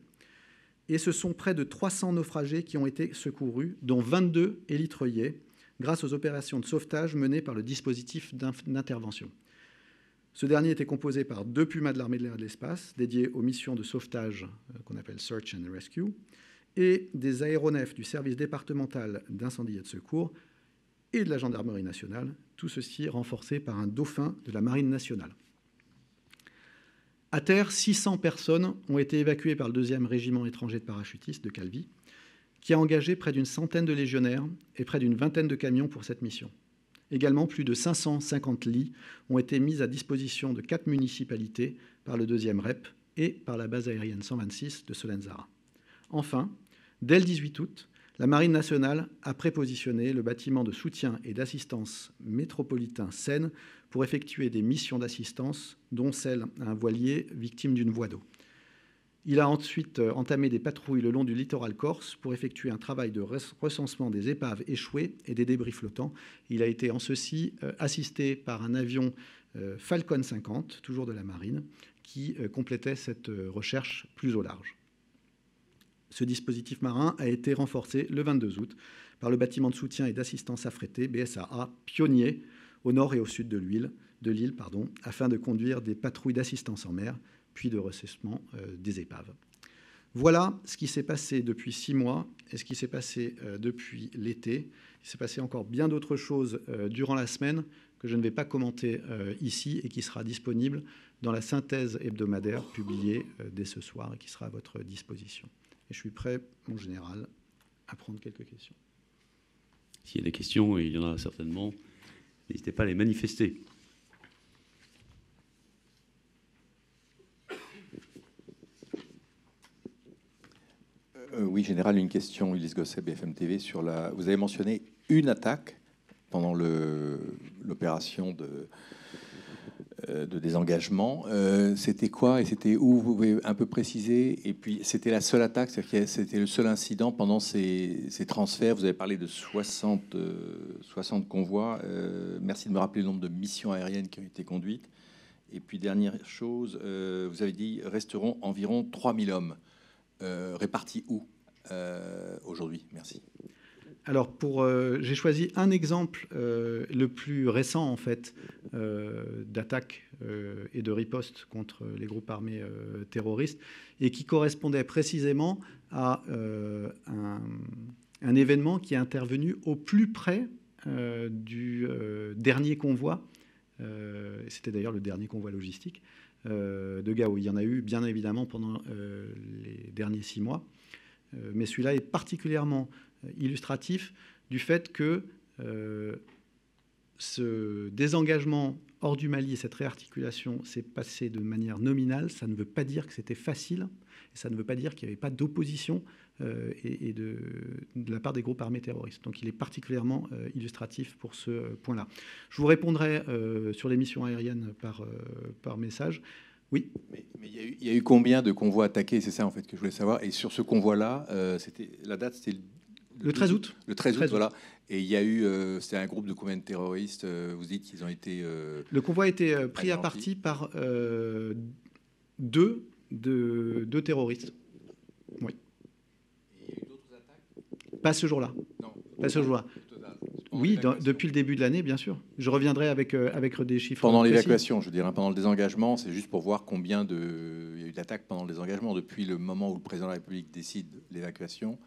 et ce sont près de 300 naufragés qui ont été secourus, dont 22 élytroyés, grâce aux opérations de sauvetage menées par le dispositif d'intervention. Ce dernier était composé par 2 Pumas de l'armée de l'air et de l'espace, dédiés aux missions de sauvetage qu'on appelle Search and Rescue, et des aéronefs du service départemental d'incendie et de secours et de la gendarmerie nationale, tout ceci renforcé par un dauphin de la marine nationale. À terre, 600 personnes ont été évacuées par le 2e régiment étranger de parachutistes de Calvi, qui a engagé près d'une centaine de légionnaires et près d'une vingtaine de camions pour cette mission. Également, plus de 550 lits ont été mis à disposition de 4 municipalités par le 2e REP et par la base aérienne 126 de Solenzara. Enfin, dès le 18 août, la Marine nationale a prépositionné le bâtiment de soutien et d'assistance métropolitain Seine pour effectuer des missions d'assistance, dont celle à un voilier victime d'une voie d'eau. Il a ensuite entamé des patrouilles le long du littoral corse pour effectuer un travail de recensement des épaves échouées et des débris flottants. Il a été en ceci assisté par un avion Falcon 50, toujours de la marine, qui complétait cette recherche plus au large. Ce dispositif marin a été renforcé le 22 août par le bâtiment de soutien et d'assistance affrété, BSAA, pionnier au nord et au sud de l'île, afin de conduire des patrouilles d'assistance en mer, puis de recensement des épaves. Voilà ce qui s'est passé depuis 6 mois et ce qui s'est passé depuis l'été. Il s'est passé encore bien d'autres choses durant la semaine que je ne vais pas commenter ici et qui sera disponible dans la synthèse hebdomadaire publiée dès ce soir et qui sera à votre disposition. Et je suis prêt, mon général, à prendre quelques questions. S'il y a des questions, et il y en a certainement, n'hésitez pas à les manifester. Oui, général, une question, Ulysse Gosset, BFM TV, sur la... Vous avez mentionné une attaque pendant l'opération de désengagement. C'était quoi et c'était où? Vous pouvez un peu préciser? Et puis, c'était la seule attaque, c'est-à-dire que c'était le seul incident pendant ces transferts. Vous avez parlé de 60 convois. Merci de me rappeler le nombre de missions aériennes qui ont été conduites. Et puis, dernière chose, vous avez dit resteront environ 3000 hommes. Répartis où aujourd'hui? Merci. Alors, j'ai choisi un exemple le plus récent, en fait, d'attaque et de riposte contre les groupes armés terroristes, et qui correspondait précisément à un événement qui est intervenu au plus près du dernier convoi. C'était d'ailleurs le dernier convoi logistique de Gao. Il y en a eu, bien évidemment, pendant les derniers 6 mois. Mais celui-là est particulièrement illustratif du fait que ce désengagement hors du Mali et cette réarticulation s'est passé de manière nominale. Ça ne veut pas dire que c'était facile, et ça ne veut pas dire qu'il n'y avait pas d'opposition de la part des groupes armés terroristes. Donc il est particulièrement illustratif pour ce point-là. Je vous répondrai sur les missions aériennes par message. Oui. Mais il y a eu combien de convois attaqués? C'est ça en fait que je voulais savoir. Et sur ce convoi-là, la date c'était le 13 août. Le 13 août, voilà. Et il y a eu, c'était un groupe de combien de terroristes? Vous dites qu'ils ont été... Le convoi a été pris à partie par deux terroristes. Oui. Et il y a eu d'autres attaques? Pas ce jour-là. Non. Pas ce jour-là. Oui, depuis le début de l'année, bien sûr. Je reviendrai avec des chiffres. Pendant l'évacuation, je veux dire, pendant le désengagement, c'est juste pour voir combien il y a eu d'attaques pendant le désengagement. Depuis le moment où le président de la République décide l'évacuation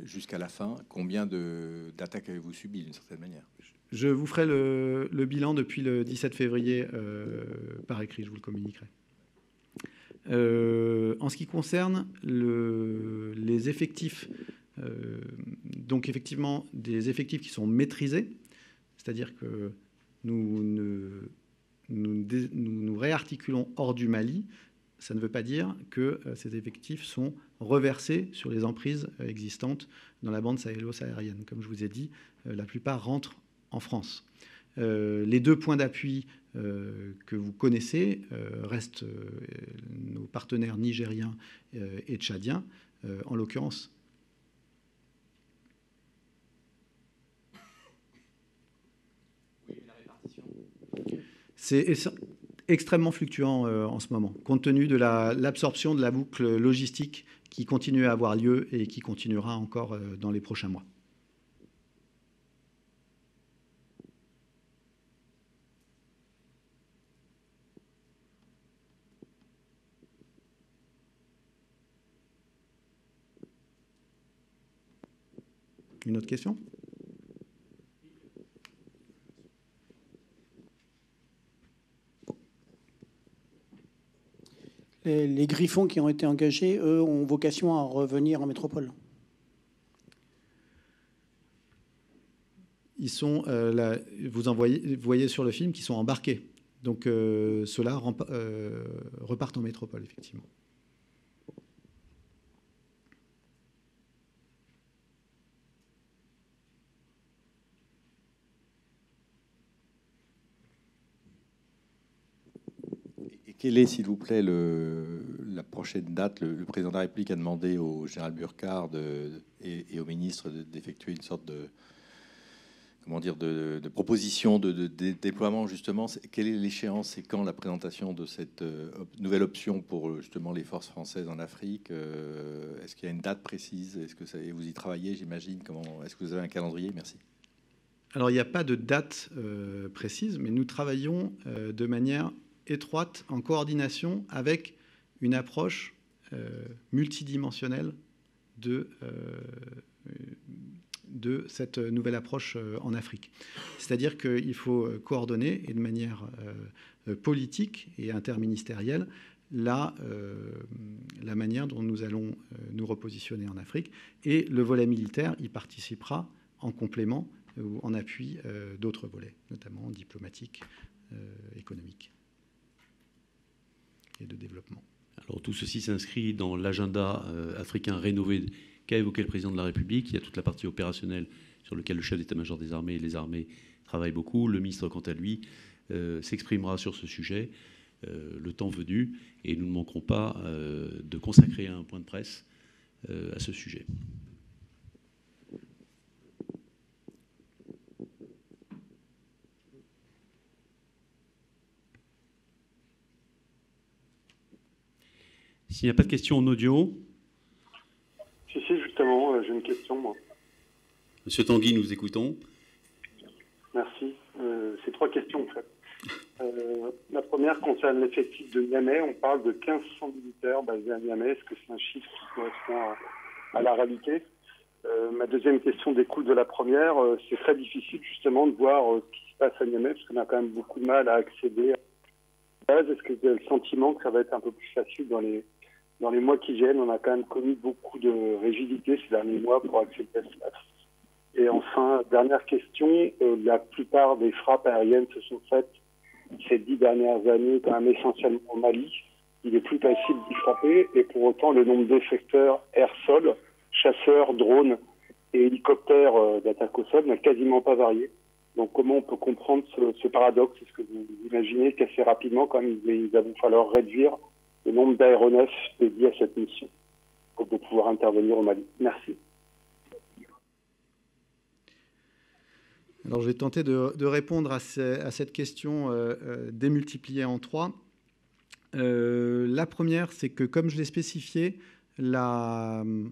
jusqu'à la fin, combien d'attaques avez-vous subi d'une certaine manière? Je vous ferai le bilan depuis le 17 février par écrit, je vous le communiquerai. En ce qui concerne les effectifs, donc effectivement des effectifs qui sont maîtrisés, c'est-à-dire que nous réarticulons hors du Mali. Ça ne veut pas dire que ces effectifs sont reversés sur les emprises existantes dans la bande sahélo-saharienne. Comme je vous ai dit, la plupart rentrent en France. Les 2 points d'appui que vous connaissez restent nos partenaires nigériens et tchadiens. En l'occurrence, c'est extrêmement fluctuant en ce moment, compte tenu de l'absorption de la boucle logistique qui continue à avoir lieu et qui continuera encore dans les prochains mois. Une autre question ? Les griffons qui ont été engagés, eux, ont vocation à revenir en métropole. Ils sont, là, vous voyez sur le film qu'ils sont embarqués. Donc ceux-là repartent en métropole, effectivement. Quelle est, s'il vous plaît, la prochaine date? Le président de la République a demandé au général Burkhard et au ministre d'effectuer une sorte de proposition de déploiement, justement. Quelle est l'échéance et quand la présentation de cette nouvelle option pour justement les forces françaises en Afrique? Est-ce qu'il y a une date précise? Est-ce que vous y travaillez, j'imagine? Est-ce que vous avez un calendrier? Merci. Alors, il n'y a pas de date précise, mais nous travaillons de manière étroite, en coordination avec une approche multidimensionnelle de cette nouvelle approche en Afrique. C'est-à-dire qu'il faut coordonner, et de manière politique et interministérielle, la manière dont nous allons nous repositionner en Afrique. Et le volet militaire y participera en complément ou en appui d'autres volets, notamment diplomatiques, économiques et de développement. Alors tout ceci s'inscrit dans l'agenda africain rénové qu'a évoqué le président de la République. Il y a toute la partie opérationnelle sur laquelle le chef d'état-major des armées et les armées travaillent beaucoup. Le ministre, quant à lui, s'exprimera sur ce sujet le temps venu, et nous ne manquerons pas de consacrer un point de presse à ce sujet. S'il n'y a pas de questions en audio. Si, justement, j'ai une question, moi. Monsieur Tanguy, nous écoutons. Merci. C'est 3 questions, en fait. La première concerne l'effectif de Niamey. On parle de 1500 militaires basés à Niamey. Est-ce que c'est un chiffre qui correspond à la réalité? Ma deuxième question découle de la première. C'est très difficile, justement, de voir ce qui se passe à Niamey, parce qu'on a quand même beaucoup de mal à accéder à la base. Est-ce que vous avez le sentiment que ça va être un peu plus facile dans les mois qui viennent? On a quand même connu beaucoup de rigidité ces derniers mois pour accéder à ce place. Et enfin, dernière question, la plupart des frappes aériennes se sont faites ces 10 dernières années quand même essentiellement au Mali. Il est plus facile d'y frapper, et pour autant le nombre d'effecteurs air-sol, chasseurs, drones et hélicoptères d'attaque au sol n'a quasiment pas varié. Donc comment on peut comprendre ce paradoxe? Est-ce que vous imaginez qu'assez rapidement, quand même, il va vous falloir réduire le nombre d'aéronefs dédiés à cette mission pour de pouvoir intervenir au Mali? Merci. Alors, je vais tenter de répondre à cette question démultipliée en 3. La première, c'est que, comme je l'ai spécifié, le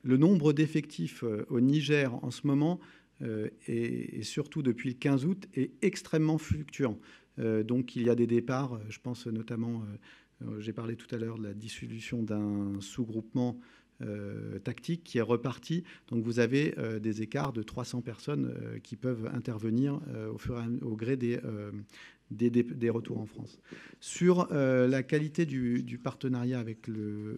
nombre d'effectifs au Niger en ce moment, et surtout depuis le 15 août, est extrêmement fluctuant. Donc, il y a des départs, je pense notamment, j'ai parlé tout à l'heure de la dissolution d'un sous-groupement tactique qui est reparti. Donc vous avez des écarts de 300 personnes qui peuvent intervenir au gré des retours en France. Sur la qualité du partenariat avec le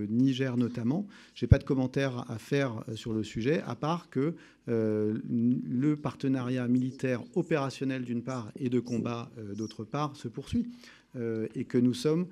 Niger notamment, je n'ai pas de commentaire à faire sur le sujet, à part que le partenariat militaire opérationnel d'une part et de combat d'autre part se poursuit, et que nous sommes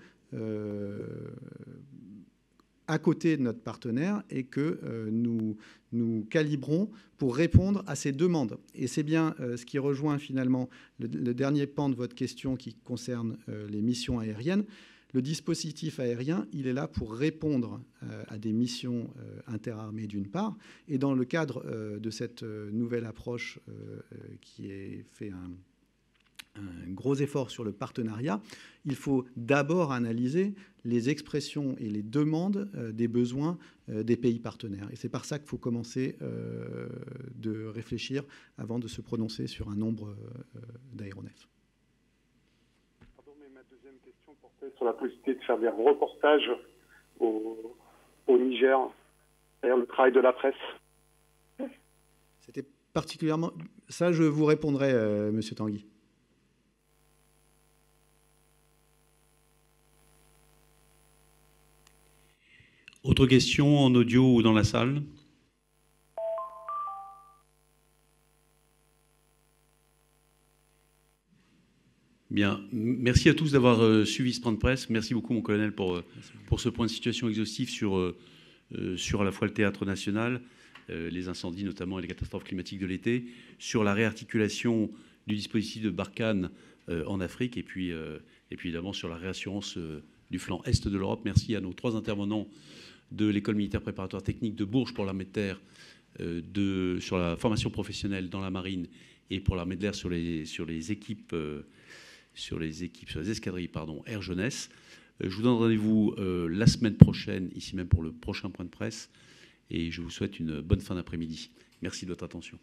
à côté de notre partenaire, et que nous calibrons pour répondre à ces demandes. Et c'est bien ce qui rejoint finalement le dernier pan de votre question qui concerne les missions aériennes. Le dispositif aérien, il est là pour répondre à des missions interarmées d'une part, et dans le cadre de cette nouvelle approche qui est fait un gros effort sur le partenariat, il faut d'abord analyser les expressions et les demandes des besoins des pays partenaires. Et c'est par ça qu'il faut commencer de réfléchir avant de se prononcer sur un nombre d'aéronefs. Pardon, mais ma deuxième question portait sur la possibilité de faire des reportages au Niger, c'est-à-dire le travail de la presse. C'était particulièrement... Ça, je vous répondrai, Monsieur Tanguy. Autre question en audio ou dans la salle? Bien, merci à tous d'avoir suivi ce point de presse. Merci beaucoup, mon colonel, pour ce point de situation exhaustif sur à la fois le théâtre national, les incendies notamment et les catastrophes climatiques de l'été, sur la réarticulation du dispositif de Barkhane en Afrique, et puis évidemment sur la réassurance du flanc est de l'Europe. Merci à nos 3 intervenants de l'école militaire préparatoire technique de Bourges pour l'armée de terre, sur la formation professionnelle dans la marine, et pour l'armée de l'air sur les escadrilles, Air Jeunesse. Je vous donne rendez-vous la semaine prochaine, ici même pour le prochain point de presse, et je vous souhaite une bonne fin d'après-midi. Merci de votre attention.